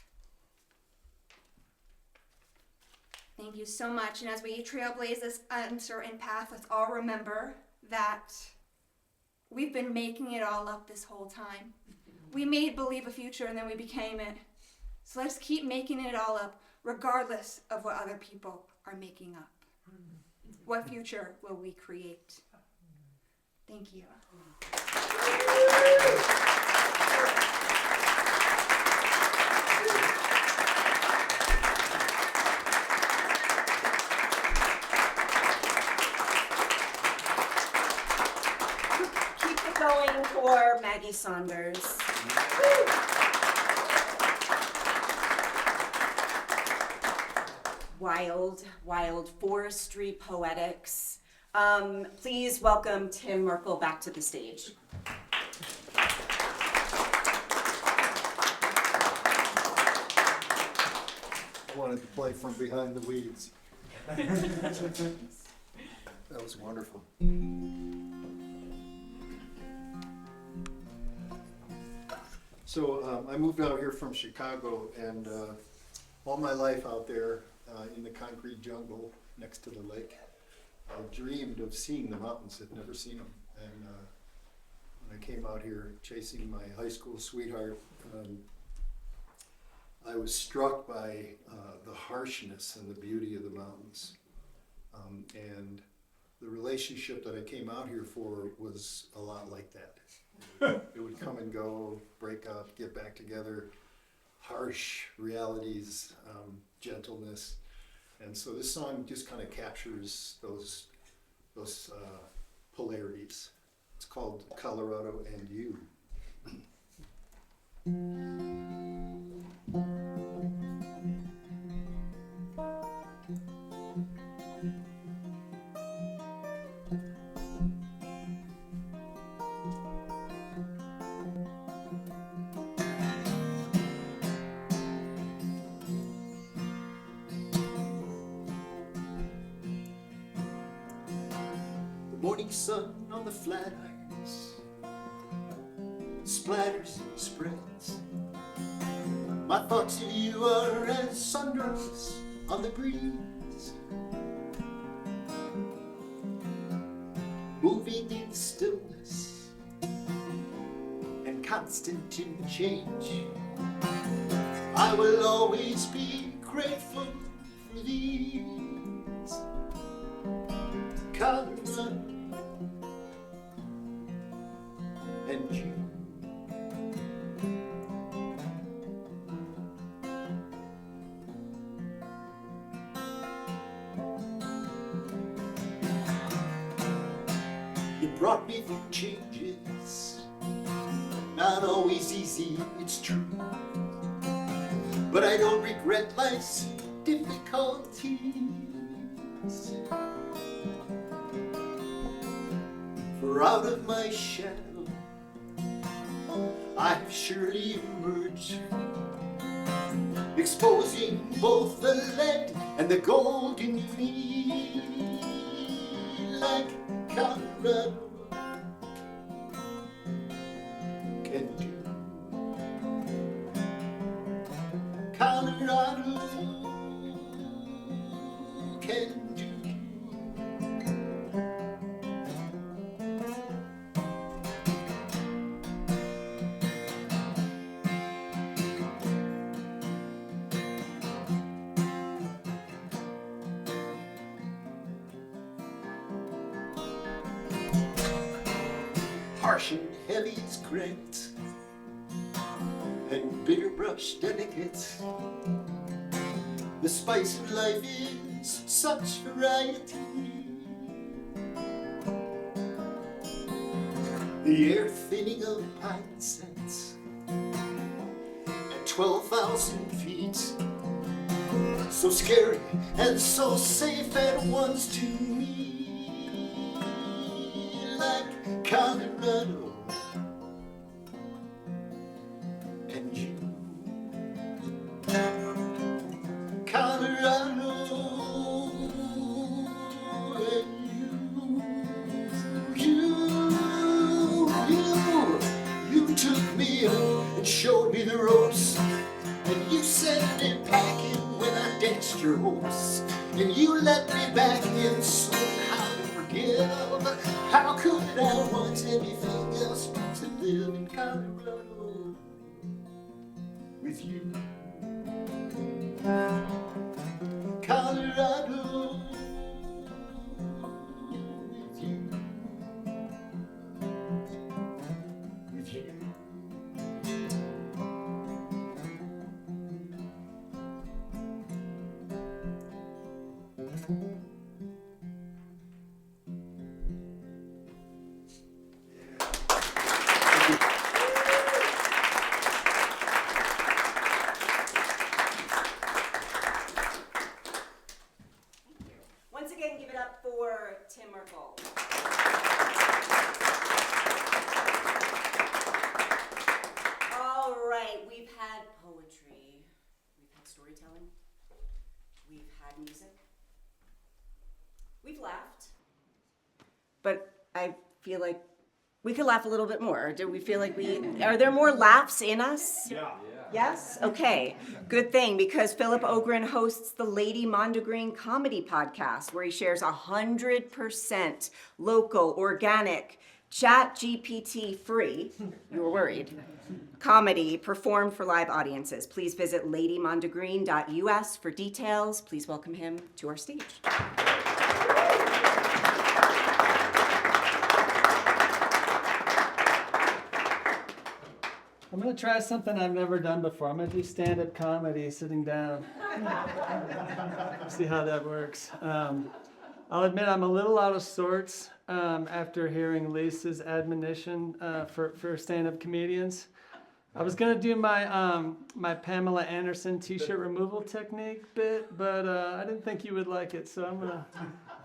Thank you so much, and as we trailblaze this uncertain path, let's all remember that we've been making it all up this whole time. We made believe a future and then we became it. So let's keep making it all up, regardless of what other people are making up. What future will we create? Thank you. Keep it going for Maggie Saunders. Wild, wild forestry poetics. Please welcome Tim Merkel back to the stage. I wanted to play from behind the weeds. That was wonderful. So I moved out here from Chicago, and all my life out there in the concrete jungle next to the lake, I dreamed of seeing the mountains. I'd never seen them. And when I came out here chasing my high school sweetheart, I was struck by the harshness and the beauty of the mountains. And the relationship that I came out here for was a lot like that. It would come and go, break up, get back together, harsh realities, gentleness. And so this song just kind of captures those polarities. It's called Colorado and You. morning sun on the flat irons splatters and spreads. My thoughts of you are as sunrise on the breeze, moving in stillness and constant in change. I will always be grateful for these Colorado and you. You brought me through changes, not always easy, it's true. But I don't regret life's difficulties. For out of my shadow, I've surely emerged, exposing both the lead and the gold in me, like Colorado can do. Colorado can do. Harsh and heavy is great, and bitter brush delicate. The spice of life is such variety. The air thinning of pine scents at 12,000 feet. So scary and so safe at once to me, like Colorado and you. Colorado and you took me up and showed me the ropes, and you sent me packing when I danced your hopes, and you let me back in, so how to forgive? How could I want anything else but to live in Colorado with you? Colorado with you. With you. Once again, give it up for Tim Merkel. All right, we've had poetry, we've had storytelling, we've had music, we've laughed, but I feel like we could laugh a little bit more. Do we feel like are there more laughs in us? Yeah. Yes? Okay, good thing, because Philip Ogren hosts the Lady Mondegreen Comedy Podcast, where he shares 100% local, organic, ChatGPT free, you were worried, comedy performed for live audiences. Please visit ladymondegreen.us for details. Please welcome him to our stage. I'm gonna try something I've never done before. I'm gonna do stand-up comedy sitting down. See how that works. I'll admit I'm a little out of sorts after hearing Lisa's admonition for stand-up comedians. I was gonna do my my Pamela Anderson t-shirt removal technique bit, but I didn't think you would like it, so I've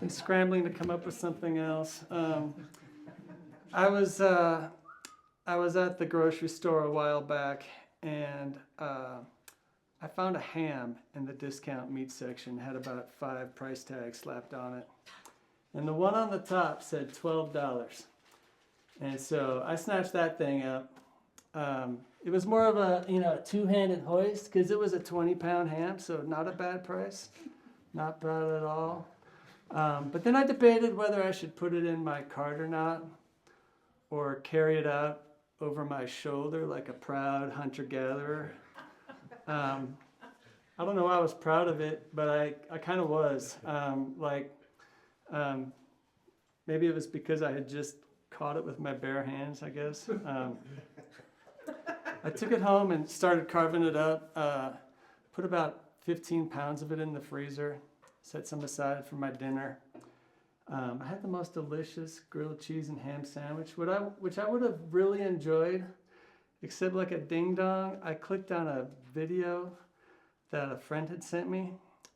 been scrambling to come up with something else. I was at the grocery store a while back, and I found a ham in the discount meat section. Had about 5 price tags slapped on it. and the one on the top said $12. And so I snatched that thing up. It was more of a, two-handed hoist because it was a 20-pound ham, so not a bad price. Not bad at all. But then I debated whether I should put it in my cart or not, or carry it out over my shoulder like a proud hunter-gatherer. I don't know why I was proud of it, but I kind of was. Maybe it was because I had just caught it with my bare hands, I guess. I took it home and started carving it up, put about 15 pounds of it in the freezer, set some aside for my dinner. I had the most delicious grilled cheese and ham sandwich, which I would have really enjoyed, except like a ding dong. I clicked on a video that a friend had sent me.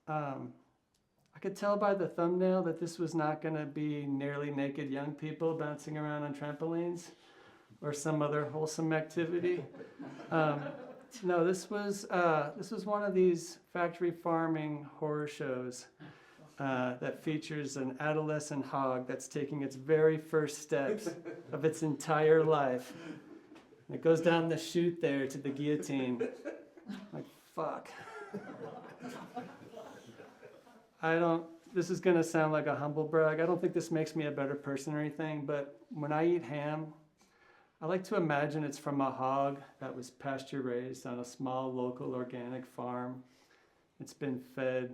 I could tell by the thumbnail that this was not going to be nearly naked young people bouncing around on trampolines or some other wholesome activity. No, this was one of these factory farming horror shows that features an adolescent hog that's taking its very first steps of its entire life. And it goes down the chute there to the guillotine. Like, fuck. This is gonna sound like a humble brag. I don't think this makes me a better person or anything, but when I eat ham, I like to imagine it's from a hog that was pasture raised on a small local organic farm. It's been fed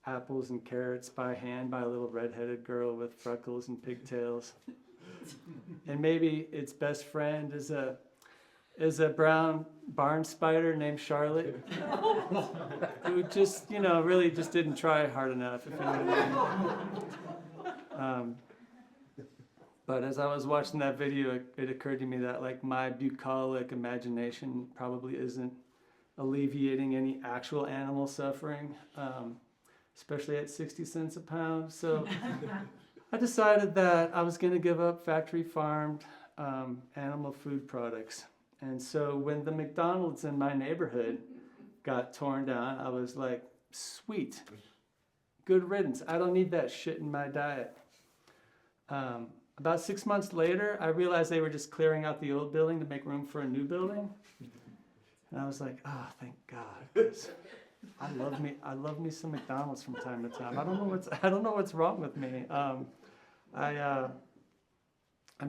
apples and carrots by hand by a little redheaded girl with freckles and pigtails. And maybe its best friend is a brown barn spider named Charlotte, who just, really just didn't try hard enough, if you know what I mean. But as I was watching that video, it occurred to me that like my bucolic imagination probably isn't alleviating any actual animal suffering, especially at 60 cents a pound. So I decided that I was going to give up factory farmed animal food products. And so when the McDonald's in my neighborhood got torn down, I was like, sweet, good riddance. I don't need that shit in my diet. About 6 months later, I realized they were just clearing out the old building to make room for a new building. And I was like, oh, thank God. 'Cause I love me some McDonald's from time to time. I don't know what's wrong with me. I'm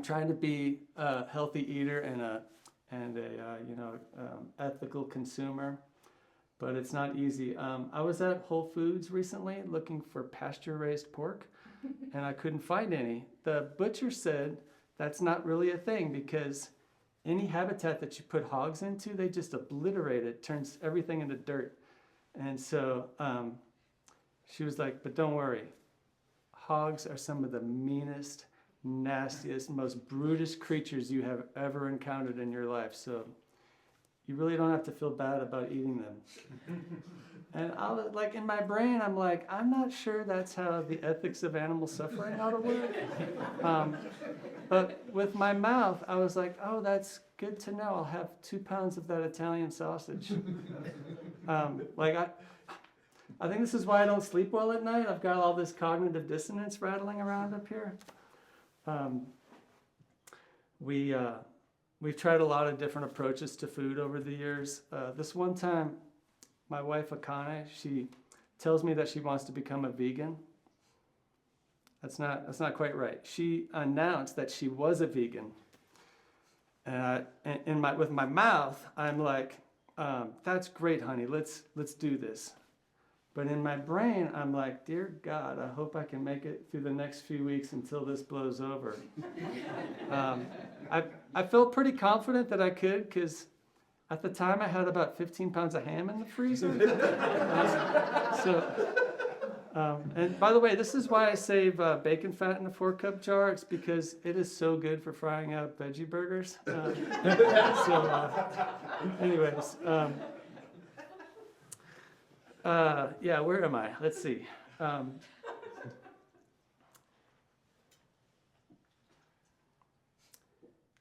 trying to be a healthy eater and a ethical consumer, but it's not easy. I was at Whole Foods recently looking for pasture-raised pork, and I couldn't find any. The butcher said that's not really a thing because any habitat that you put hogs into, they just obliterate it, turns everything into dirt. And so she was like, but don't worry, hogs are some of the meanest, nastiest, most brutish creatures you have ever encountered in your life. So you really don't have to feel bad about eating them. And I was like, in my brain, I'm like, I'm not sure that's how the ethics of animal suffering ought to work. But with my mouth, I was like, oh, that's good to know. I'll have 2 pounds of that Italian sausage. I think this is why I don't sleep well at night. I've got all this cognitive dissonance rattling around up here. We've tried a lot of different approaches to food over the years. This one time, my wife Akane, she tells me that she wants to become a vegan. That's not quite right. She announced that she was a vegan, and with my mouth, I'm like, "That's great, honey. Let's do this." But in my brain, I'm like, dear God, I hope I can make it through the next few weeks until this blows over. I felt pretty confident that I could because at the time I had about 15 pounds of ham in the freezer. And by the way, this is why I save bacon fat in a 4-cup jar. It's because it is so good for frying out veggie burgers. Anyways. Where am I? Let's see.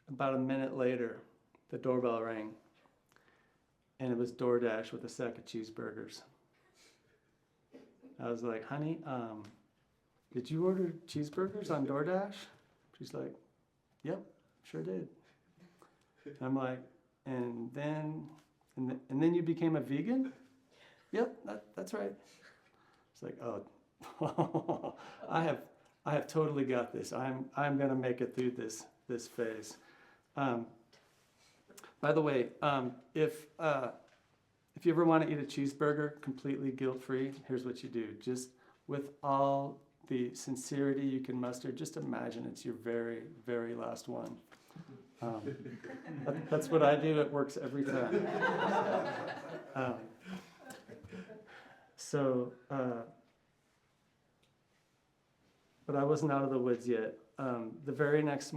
About a minute later, the doorbell rang, and it was DoorDash with a sack of cheeseburgers. I was like, honey, did you order cheeseburgers on DoorDash? She's like, yep, sure did. And I'm like, and then you became a vegan? Yep, that's right. It's like, oh, I have totally got this. I'm gonna make it through this phase. By the way, if you ever want to eat a cheeseburger completely guilt-free, here's what you do. Just with all the sincerity you can muster, just imagine it's your very, very last one. That's what I do. It works every time. But I wasn't out of the woods yet. The very next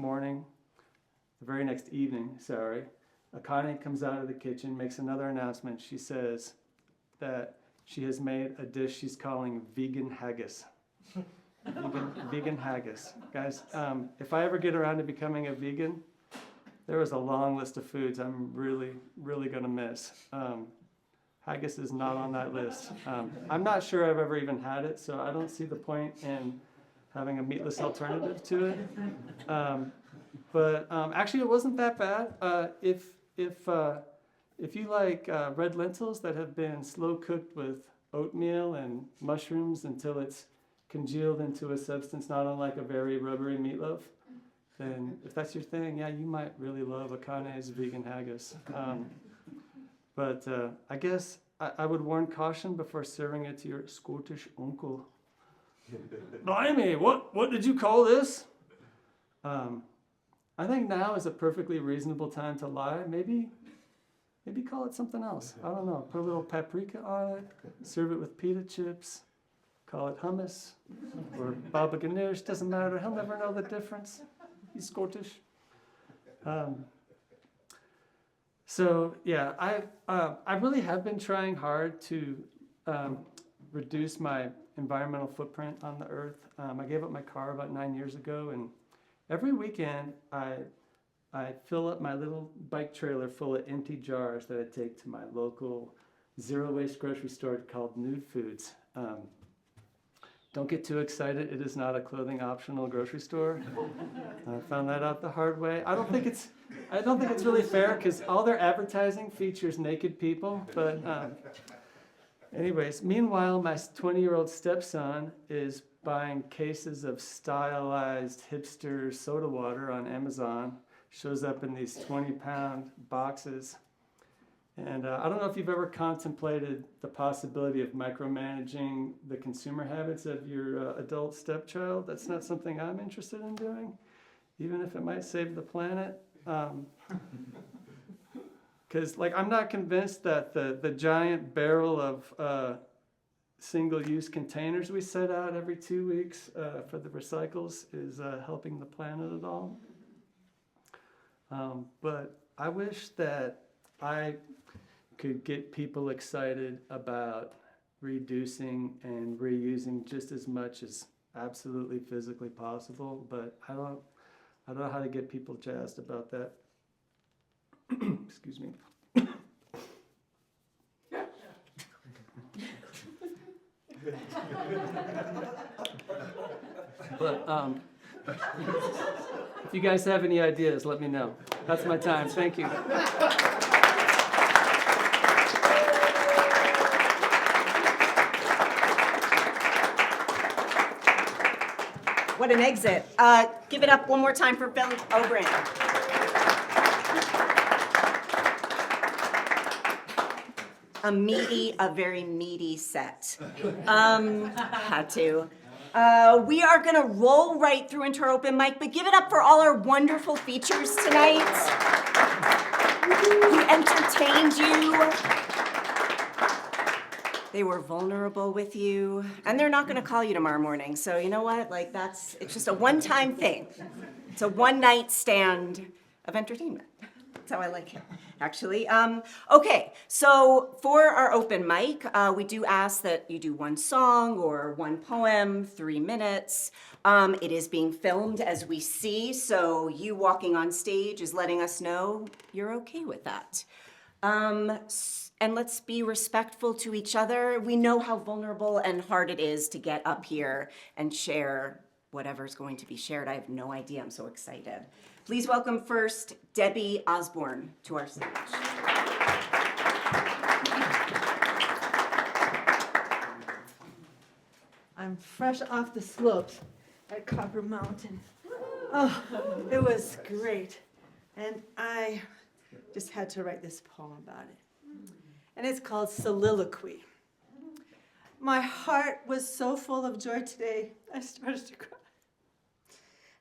evening, Akane comes out of the kitchen, makes another announcement. She says that she has made a dish she's calling vegan haggis. Vegan haggis. Guys, if I ever get around to becoming a vegan, there is a long list of foods I'm really, really going to miss. Haggis is not on that list. I'm not sure I've ever even had it, so I don't see the point in having a meatless alternative to it. But actually, it wasn't that bad. If you like red lentils that have been slow cooked with oatmeal and mushrooms until it's congealed into a substance not unlike a very rubbery meatloaf, then if that's your thing, yeah, you might really love Akane's vegan haggis. But I guess I would warn caution before serving it to your Scottish uncle. Blimey, what did you call this? I think now is a perfectly reasonable time to lie. Maybe call it something else. I don't know. Put a little paprika on it. Serve it with pita chips. Call it hummus or baba ganoush. Doesn't matter. He'll never know the difference. He's Scottish. So yeah, I really have been trying hard to reduce my environmental footprint on the earth. I gave up my car about 9 years ago, and every weekend I fill up my little bike trailer full of empty jars that I take to my local zero-waste grocery store called Nude Foods. Don't get too excited. It is not a clothing optional grocery store. I found that out the hard way. I don't think it's really fair because all their advertising features naked people. But anyways, meanwhile, my 20-year-old stepson is buying cases of stylized hipster soda water on Amazon. Shows up in these 20-pound boxes. And I don't know if you've ever contemplated the possibility of micromanaging the consumer habits of your adult stepchild. That's not something I'm interested in doing, even if it might save the planet. Because I'm not convinced that the giant barrel of single-use containers we set out every 2 weeks for the recycles is helping the planet at all. But I wish that I could get people excited about reducing and reusing just as much as absolutely physically possible, but I don't know how to get people jazzed about that. Excuse me. But if you guys have any ideas, let me know. That's my time. Thank you. What an exit. Give it up one more time for Phil O'Brien. A very meaty set. Had to. We are going to roll right through into our open mic, but give it up for all our wonderful features tonight. Who entertained you. They were vulnerable with you, and they're not going to call you tomorrow morning. So you know what? It's just a one-time thing. It's a one-night stand of entertainment. That's how I like it, actually. Okay, so for our open mic, we do ask that you do one song or one poem, 3 minutes. It is being filmed as we see, so you walking on stage is letting us know you're okay with that. And let's be respectful to each other. We know how vulnerable and hard it is to get up here and share whatever's going to be shared. I have no idea. I'm so excited. Please welcome first Debbie Osborne to our stage. I'm fresh off the slopes at Copper Mountain. Oh, it was great. And I just had to write this poem about it. And it's called Soliloquy. My heart was so full of joy today, I started to cry.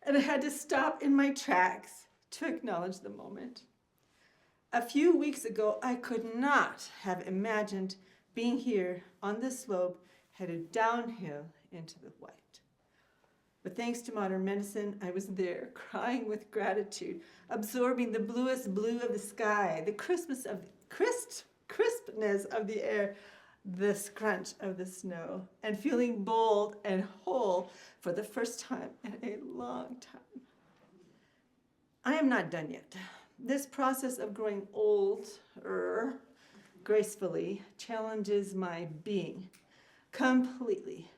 And I had to stop in my tracks to acknowledge the moment. A few weeks ago, I could not have imagined being here on this slope, headed downhill into the white. But thanks to modern medicine, I was there, crying with gratitude, absorbing the bluest blue of the sky, the crispness of the air, the scrunch of the snow, and feeling bold and whole for the first time in a long time. I am not done yet. This process of growing older gracefully challenges my being completely.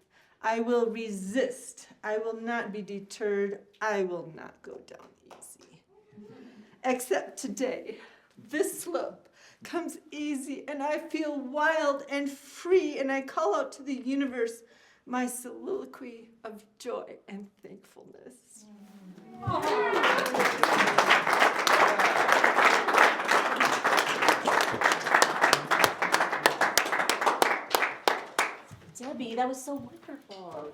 I will resist. I will not be deterred. I will not go down easy. Except today, this slope comes easy and I feel wild and free, and I call out to the universe my soliloquy of joy and thankfulness. Debbie, that was so wonderful.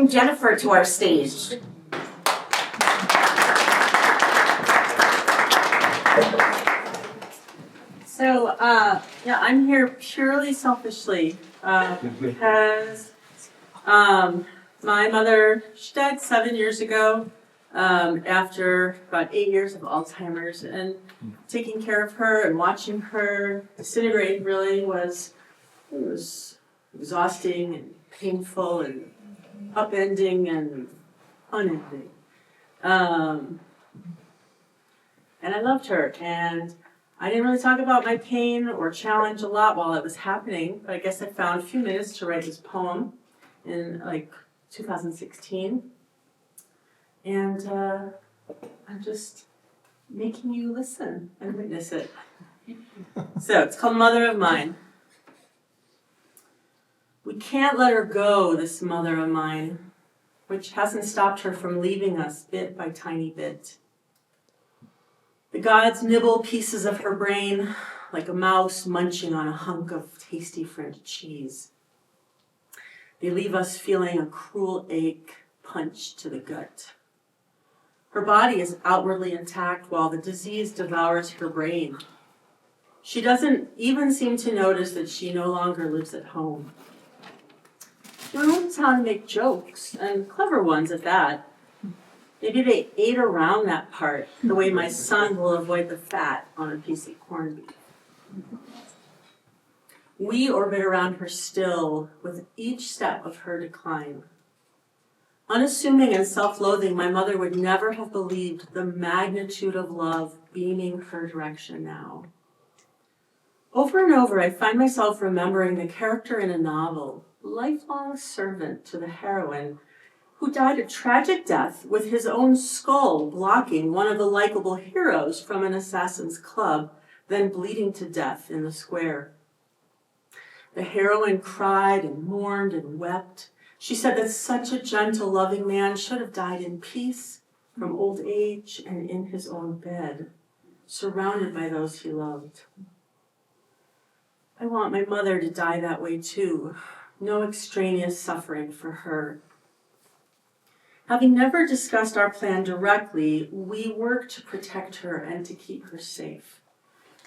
Jennifer to our stage. So, I'm here purely selfishly because my mother, she died 7 years ago after about 8 years of Alzheimer's, and taking care of her and watching her disintegrate really was exhausting and painful and upending and unending. And I loved her, and I didn't really talk about my pain or challenge a lot while it was happening, but I guess I found a few minutes to write this poem in 2016. And I'm just making you listen and witness it. So it's called Mother of Mine. We can't let her go, this mother of mine, which hasn't stopped her from leaving us bit by tiny bit. The gods nibble pieces of her brain like a mouse munching on a hunk of tasty French cheese. They leave us feeling a cruel ache punched to the gut. Her body is outwardly intact while the disease devours her brain. She doesn't even seem to notice that she no longer lives at home. She knows how to make jokes, and clever ones at that. Maybe they ate around that part, the way my son will avoid the fat on a piece of corned beef. We orbit around her still with each step of her decline. Unassuming and self-loathing, my mother would never have believed the magnitude of love beaming her direction now. Over and over, I find myself remembering the character in a novel, lifelong servant to the heroine, who died a tragic death with his own skull blocking one of the likable heroes from an assassin's club, then bleeding to death in the square. The heroine cried and mourned and wept. She said that such a gentle, loving man should have died in peace from old age and in his own bed, surrounded by those he loved. I want my mother to die that way too. No extraneous suffering for her. Having never discussed our plan directly, we work to protect her and to keep her safe.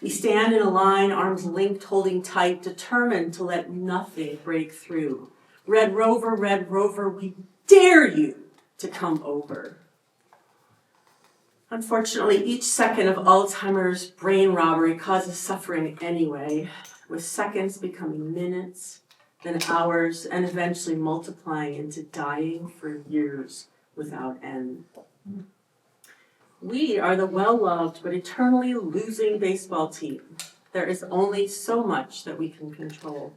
We stand in a line, arms linked, holding tight, determined to let nothing break through. Red Rover, we dare you to come over. Unfortunately, each second of Alzheimer's brain robbery causes suffering anyway, with seconds becoming minutes, then hours, and eventually multiplying into dying for years without end. We are the well-loved but eternally losing baseball team. There is only so much that we can control.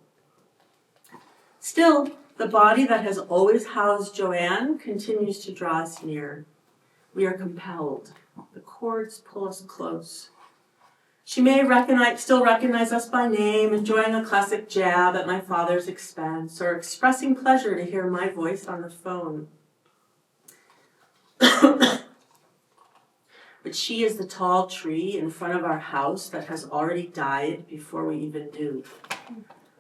Still, the body that has always housed Joanne continues to draw us near. We are compelled. The cords pull us close. She may still recognize us by name, enjoying a classic jab at my father's expense, or expressing pleasure to hear my voice on the phone. But she is the tall tree in front of our house that has already died before we even knew.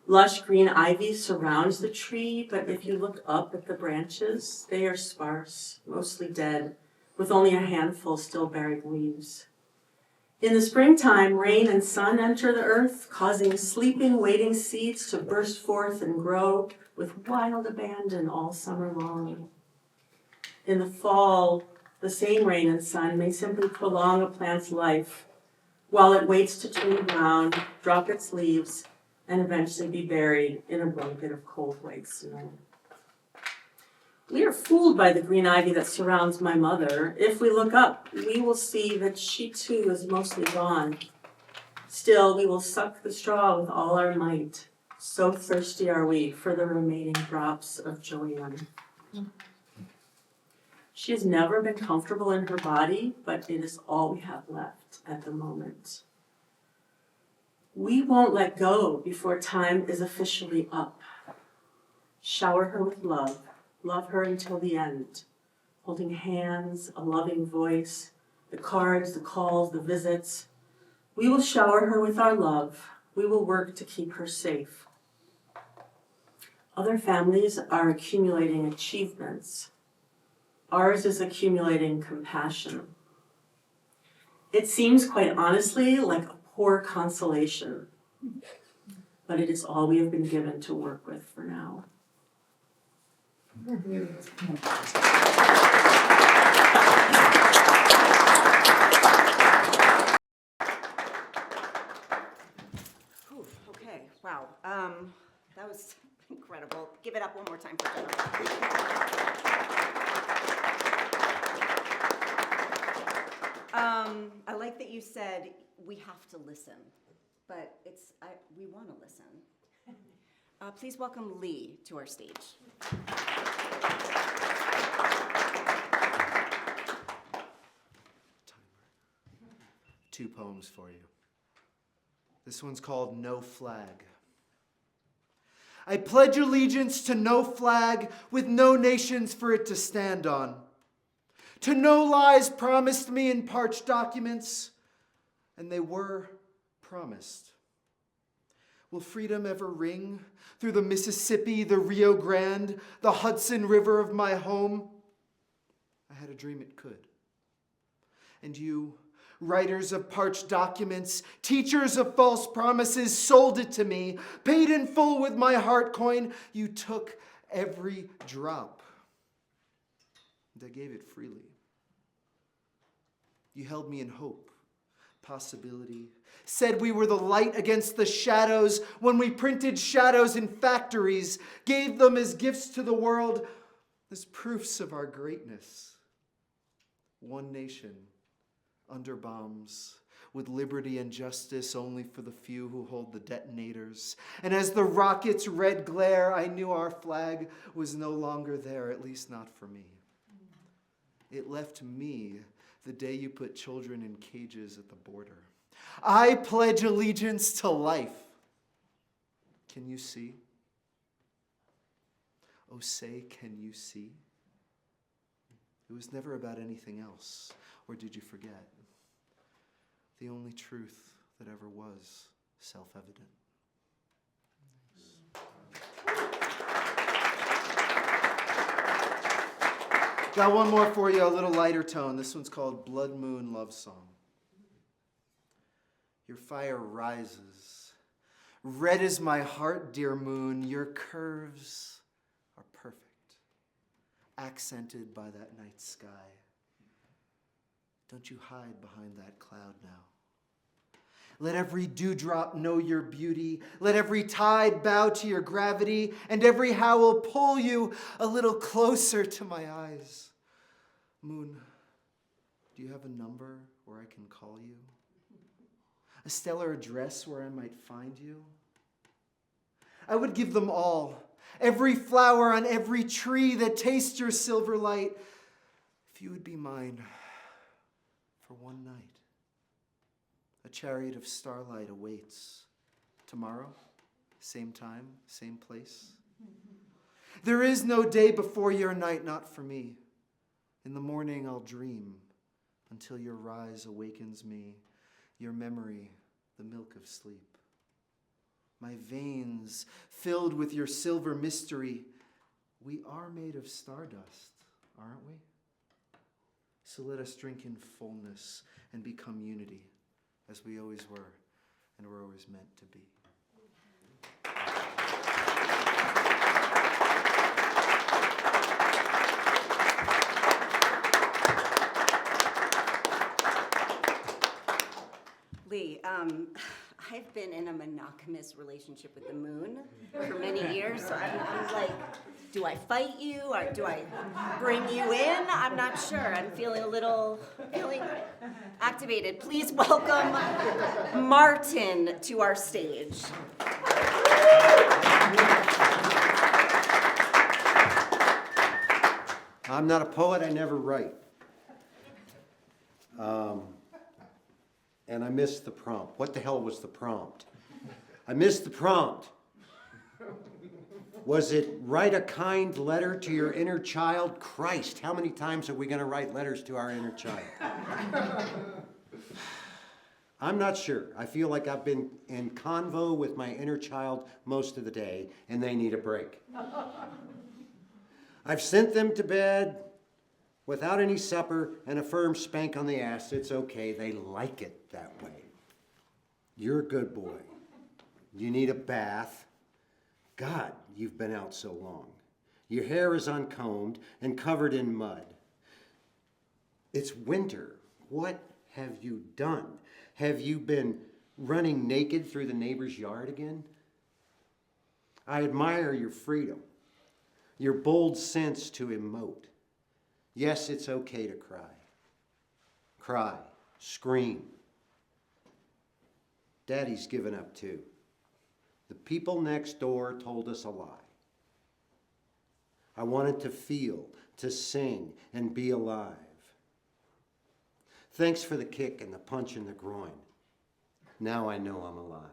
Lush green ivy surrounds the tree, but if you look up at the branches, they are sparse, mostly dead, with only a handful still bearing leaves. In the springtime, rain and sun enter the earth, causing sleeping, waiting seeds to burst forth and grow with wild abandon all summer long. In the fall, the same rain and sun may simply prolong a plant's life while it waits to turn around, drop its leaves, and eventually be buried in a blanket of cold white snow. We are fooled by the green ivy that surrounds my mother. If we look up, we will see that she too is mostly gone. Still, we will suck the straw with all our might. So thirsty are we for the remaining drops of Joanne. She has never been comfortable in her body, but it is all we have left at the moment. We won't let go before time is officially up. Shower her with love. Love her until the end. Holding hands, a loving voice, the cards, the calls, the visits. We will shower her with our love. We will work to keep her safe. Other families are accumulating achievements. Ours is accumulating compassion. It seems quite honestly like a poor consolation, but it is all we have been given to work with for now. Whew, okay, wow. That was incredible. Give it up one more time for Jennifer. I like that you said we have to listen, but we want to listen. Please welcome Lee to our stage. Two poems for you. This one's called No Flag. I pledge allegiance to no flag with no nations for it to stand on, to no lies promised me in parched documents, and they were promised. Will freedom ever ring through the Mississippi, the Rio Grande, the Hudson River of my home? I had a dream it could. And you, writers of parched documents, teachers of false promises, sold it to me, paid in full with my heart coin. You took every drop, and I gave it freely. You held me in hope, possibility, said we were the light against the shadows when we printed shadows in factories, gave them as gifts to the world, as proofs of our greatness. One nation, under bombs, with liberty and justice only for the few who hold the detonators. And as the rocket's red glare, I knew our flag was no longer there, at least not for me. It left me the day you put children in cages at the border. I pledge allegiance to life. Can you see? Oh, say, can you see? It was never about anything else, or did you forget? The only truth that ever was self-evident. Got one more for you, a little lighter tone. This one's called Blood Moon Love Song. Your fire rises. Red is my heart, dear moon. Your curves are perfect, accented by that night sky. Don't you hide behind that cloud now. Let every dewdrop know your beauty. Let every tide bow to your gravity, and every howl pull you a little closer to my eyes. Moon, do you have a number where I can call you? a stellar address where I might find you. I would give them all, every flower on every tree that tastes your silver light, if you would be mine for one night. A chariot of starlight awaits. Tomorrow, same time, same place. There is no day before your night, not for me. In the morning I'll dream until your rise awakens me, your memory, the milk of sleep. My veins filled with your silver mystery. We are made of stardust, aren't we? So let us drink in fullness and become unity, as we always were and were always meant to be. Lee, I've been in a monogamous relationship with the moon for many years, so I'm like, do I fight you or do I bring you in? I'm not sure. I'm feeling activated. Please welcome Martin to our stage. I'm not a poet, I never write. And I missed the prompt. What the hell was the prompt? I missed the prompt. Was it write a kind letter to your inner child? Christ, how many times are we going to write letters to our inner child? I'm not sure. I feel like I've been in convo with my inner child most of the day, and they need a break. I've sent them to bed without any supper and a firm spank on the ass. It's okay. They like it that way. You're a good boy. You need a bath. God, you've been out so long. Your hair is uncombed and covered in mud. It's winter. What have you done? Have you been running naked through the neighbor's yard again? I admire your freedom, your bold sense to emote. Yes, it's okay to cry. Cry, scream. Daddy's given up too. The people next door told us a lie. I wanted to feel, to sing, and be alive. Thanks for the kick and the punch in the groin. Now I know I'm alive.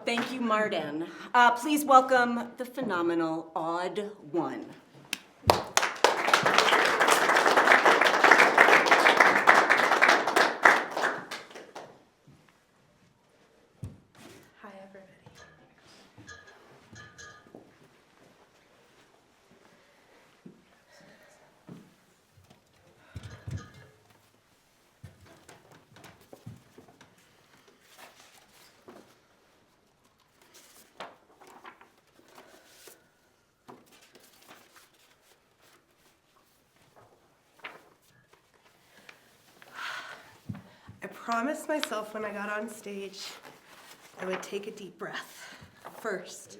Thank you, Martin. Please welcome the phenomenal Odd One. Hi, everybody. I promised myself when I got on stage I would take a deep breath first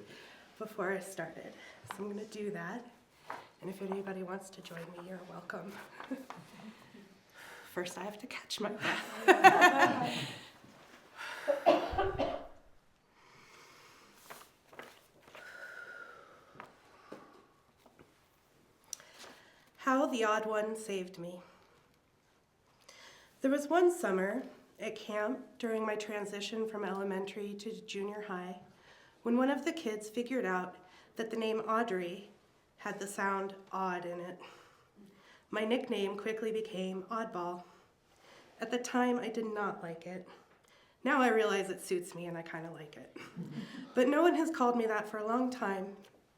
before I started. So I'm going to do that. And if anybody wants to join me, you're welcome. First, I have to catch my breath. How the Odd One saved me. There was one summer at camp during my transition from elementary to junior high when one of the kids figured out that the name Audrey had the sound odd in it. My nickname quickly became Oddball. At the time, I did not like it. Now I realize it suits me and I kind of like it. But no one has called me that for a long time,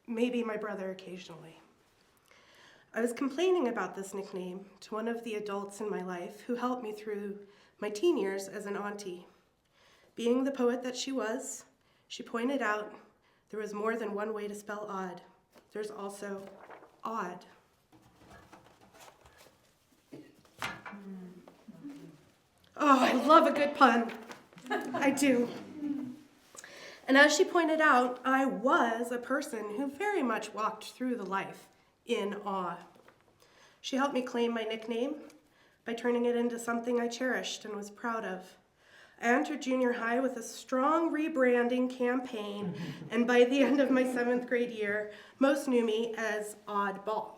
maybe my brother occasionally. I was complaining about this nickname to one of the adults in my life who helped me through my teen years as an auntie. Being the poet that she was, she pointed out there was more than one way to spell odd. There's also odd. Oh, I love a good pun. I do. And as she pointed out, I was a person who very much walked through the life in awe. She helped me claim my nickname by turning it into something I cherished and was proud of. I entered junior high with a strong rebranding campaign, and by the end of my 7th grade year, most knew me as Oddball.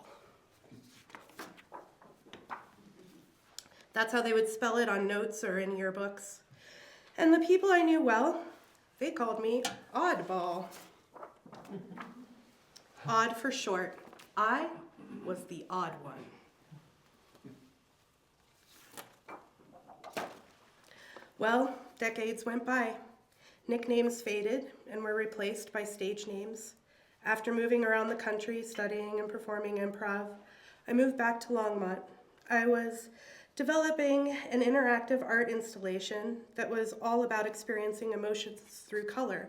That's how they would spell it on notes or in yearbooks. And the people I knew well, they called me Oddball. Odd for short. I was the odd one. Well, decades went by. Nicknames faded and were replaced by stage names. After moving around the country, studying and performing improv, I moved back to Longmont. I was developing an interactive art installation that was all about experiencing emotions through color.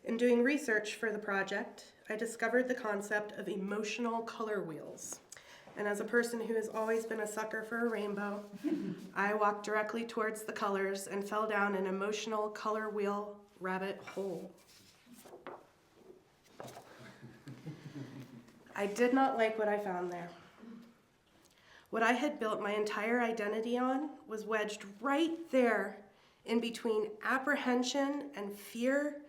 In doing research for the project, I discovered the concept of emotional color wheels. And as a person who has always been a sucker for a rainbow, I walked directly towards the colors and fell down an emotional color wheel rabbit hole. I did not like what I found there. What I had built my entire identity on was wedged right there in between apprehension and fear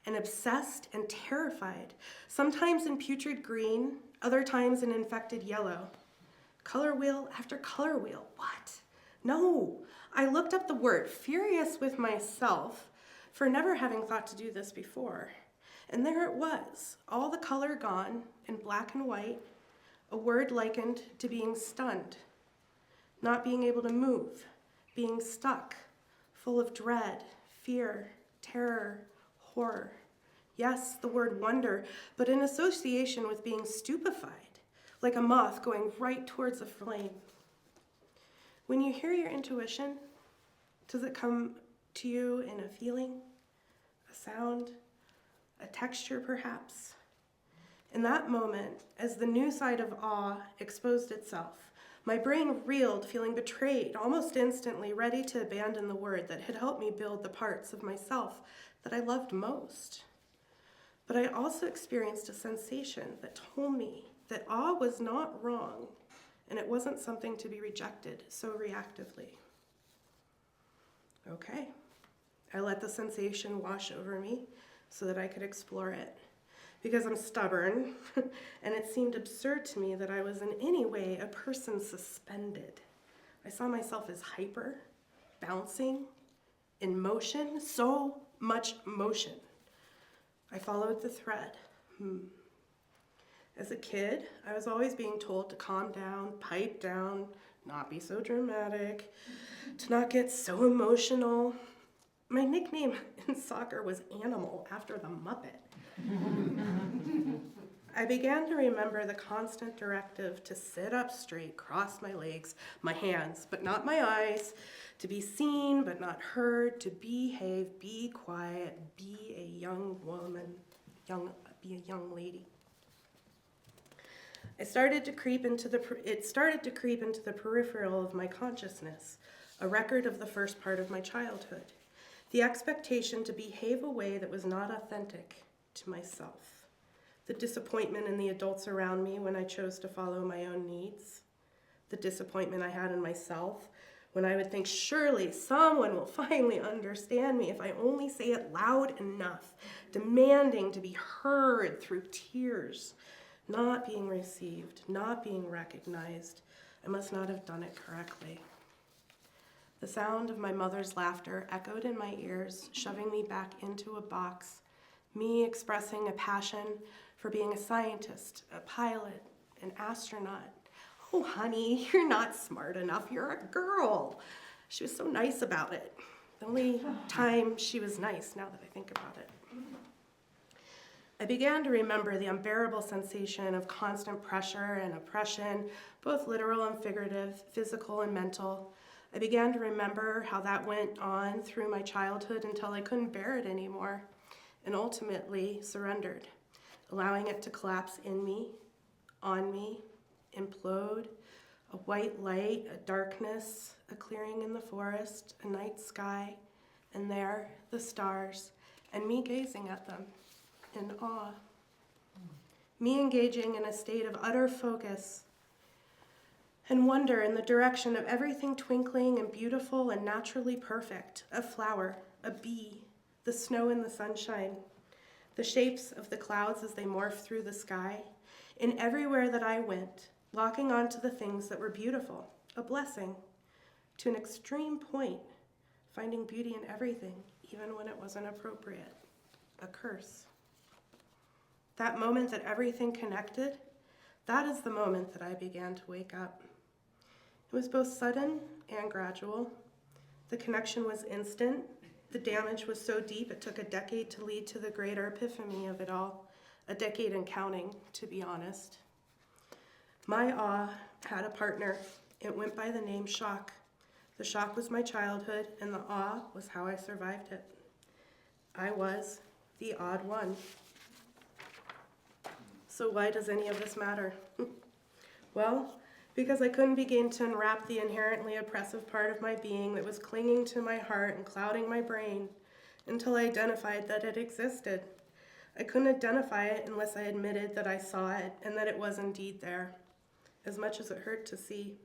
and obsessed and terrified, sometimes in putrid green, other times in infected yellow. Color wheel after color wheel, what? No, I looked up the word, furious with myself for never having thought to do this before. And there it was, all the color gone in black and white, a word likened to being stunned, not being able to move, being stuck, full of dread, fear, terror, horror. Yes, the word wonder, but in association with being stupefied, like a moth going right towards a flame. When you hear your intuition, does it come to you in a feeling, a sound, a texture perhaps? In that moment, as the new side of awe exposed itself, my brain reeled, feeling betrayed, almost instantly ready to abandon the word that had helped me build the parts of myself that I loved most. But I also experienced a sensation that told me that awe was not wrong, and it wasn't something to be rejected so reactively. Okay, I let the sensation wash over me so that I could explore it. Because I'm stubborn, and it seemed absurd to me that I was in any way a person suspended. I saw myself as hyper, bouncing, in motion, so much motion. I followed the thread. As a kid, I was always being told to calm down, pipe down, not be so dramatic, to not get so emotional. My nickname in soccer was Animal, after the Muppet. I began to remember the constant directive to sit up straight, cross my legs, my hands, but not my eyes, to be seen but not heard, to behave, be quiet, be a young woman, be a young lady. It started to creep into the peripheral of my consciousness, a record of the first part of my childhood. The expectation to behave a way that was not authentic to myself. The disappointment in the adults around me when I chose to follow my own needs. The disappointment I had in myself when I would think, surely someone will finally understand me if I only say it loud enough, demanding to be heard through tears. Not being received, not being recognized. I must not have done it correctly. The sound of my mother's laughter echoed in my ears, shoving me back into a box, me expressing a passion for being a scientist, a pilot, an astronaut. Oh, honey, you're not smart enough. You're a girl. She was so nice about it. The only time she was nice, now that I think about it. I began to remember the unbearable sensation of constant pressure and oppression, both literal and figurative, physical and mental. I began to remember how that went on through my childhood until I couldn't bear it anymore, and ultimately surrendered, allowing it to collapse in me, on me, implode, a white light, a darkness, a clearing in the forest, a night sky, and there, the stars, and me gazing at them in awe. Me engaging in a state of utter focus and wonder in the direction of everything twinkling and beautiful and naturally perfect, a flower, a bee, the snow and the sunshine, the shapes of the clouds as they morph through the sky, and everywhere that I went, locking onto the things that were beautiful, a blessing, to an extreme point, finding beauty in everything, even when it wasn't appropriate, a curse. That moment that everything connected, that is the moment that I began to wake up. It was both sudden and gradual. The connection was instant. The damage was so deep it took a decade to lead to the greater epiphany of it all, a decade and counting, to be honest. My awe had a partner. It went by the name Shock. The shock was my childhood, and the awe was how I survived it. I was the odd one. So why does any of this matter? Well, because I couldn't begin to unwrap the inherently oppressive part of my being that was clinging to my heart and clouding my brain until I identified that it existed. I couldn't identify it unless I admitted that I saw it and that it was indeed there, as much as it hurt to see.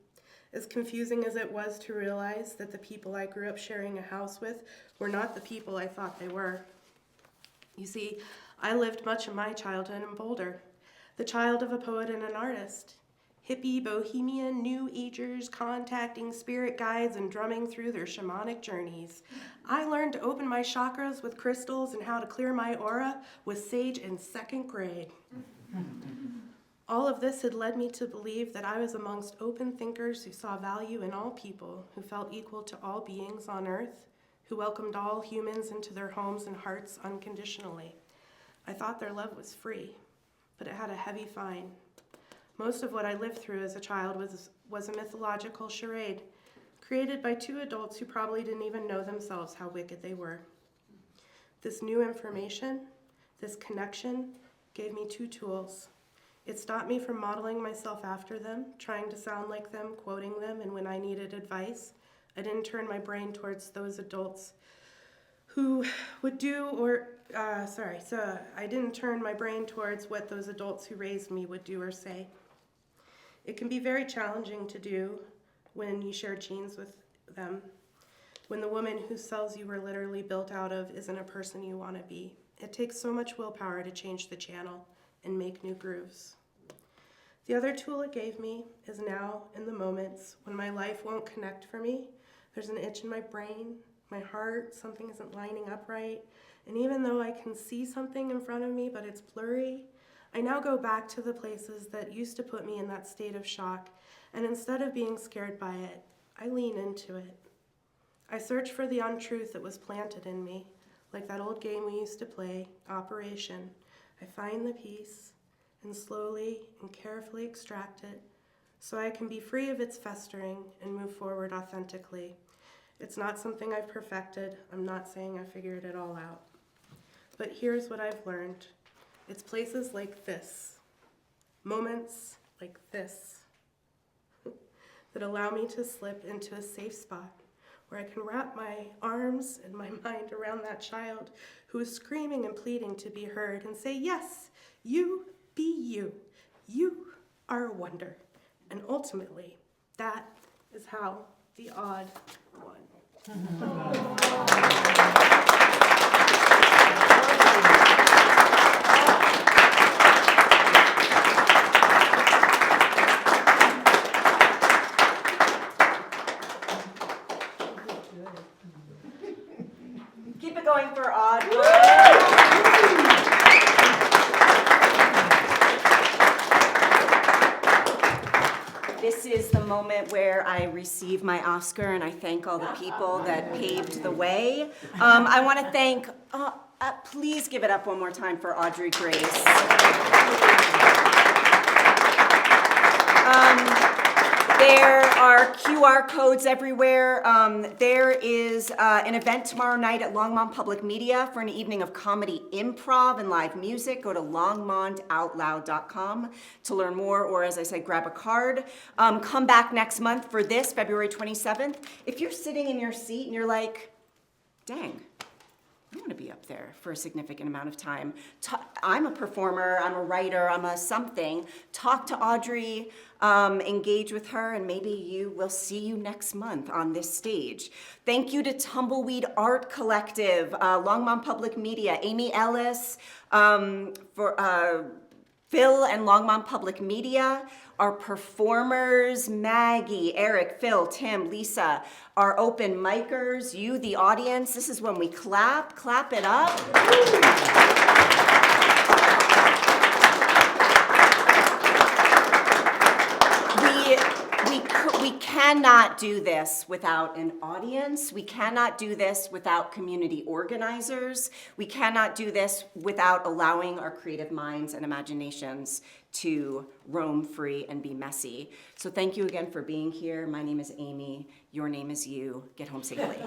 As confusing as it was to realize that the people I grew up sharing a house with were not the people I thought they were. You see, I lived much of my childhood in Boulder, the child of a poet and an artist. Hippie, bohemian, new agers contacting spirit guides and drumming through their shamanic journeys. I learned to open my chakras with crystals and how to clear my aura with sage in 2nd grade. All of this had led me to believe that I was amongst open thinkers who saw value in all people, who felt equal to all beings on earth, who welcomed all humans into their homes and hearts unconditionally. I thought their love was free, but it had a heavy fine. Most of what I lived through as a child was a mythological charade, created by 2 adults who probably didn't even know themselves how wicked they were. This new information, this connection, gave me 2 tools. It stopped me from modeling myself after them, trying to sound like them, quoting them, and when I needed advice, I didn't turn my brain towards those adults who would do I didn't turn my brain towards what those adults who raised me would do or say. It can be very challenging to do when you share genes with them, when the woman whose cells you were literally built out of isn't a person you want to be. It takes so much willpower to change the channel and make new grooves. The other tool it gave me is now, in the moments when my life won't connect for me, there's an itch in my brain, my heart, something isn't lining up right, and even though I can see something in front of me but it's blurry, I now go back to the places that used to put me in that state of shock, and instead of being scared by it, I lean into it. I search for the untruth that was planted in me, like that old game we used to play, Operation. I find the piece and slowly and carefully extract it so I can be free of its festering and move forward authentically. It's not something I've perfected. I'm not saying I figured it all out. But here's what I've learned. It's places like this, moments like this, that allow me to slip into a safe spot where I can wrap my arms and my mind around that child who is screaming and pleading to be heard and say, yes, you be you. You are a wonder. And ultimately, that is how the odd won. Keep it going for odd. This is the moment where I receive my Oscar and I thank all the people that paved the way. I want to thank, please give it up one more time for Audrey Grace. There are QR codes everywhere. There is an event tomorrow night at Longmont Public Media for an evening of comedy improv and live music. Go to longmontoutloud.com to learn more, or as I said, grab a card. Come back next month for this, February 27th. If you're sitting in your seat and you're like, dang, I want to be up there for a significant amount of time. I'm a performer, I'm a writer, I'm a something. Talk to Audrey, engage with her, and maybe we'll see you next month on this stage. Thank you to Tumbleweed Art Collective, Longmont Public Media, Amy Ellis, for Phil and Longmont Public Media, our performers, Maggie, Eric, Phil, Tim, Lisa, our open micers, you, the audience. This is when we clap it up. We cannot do this without an audience. We cannot do this without community organizers. We cannot do this without allowing our creative minds and imaginations to roam free and be messy. So thank you again for being here. My name is Amy. Your name is you. Get home safely.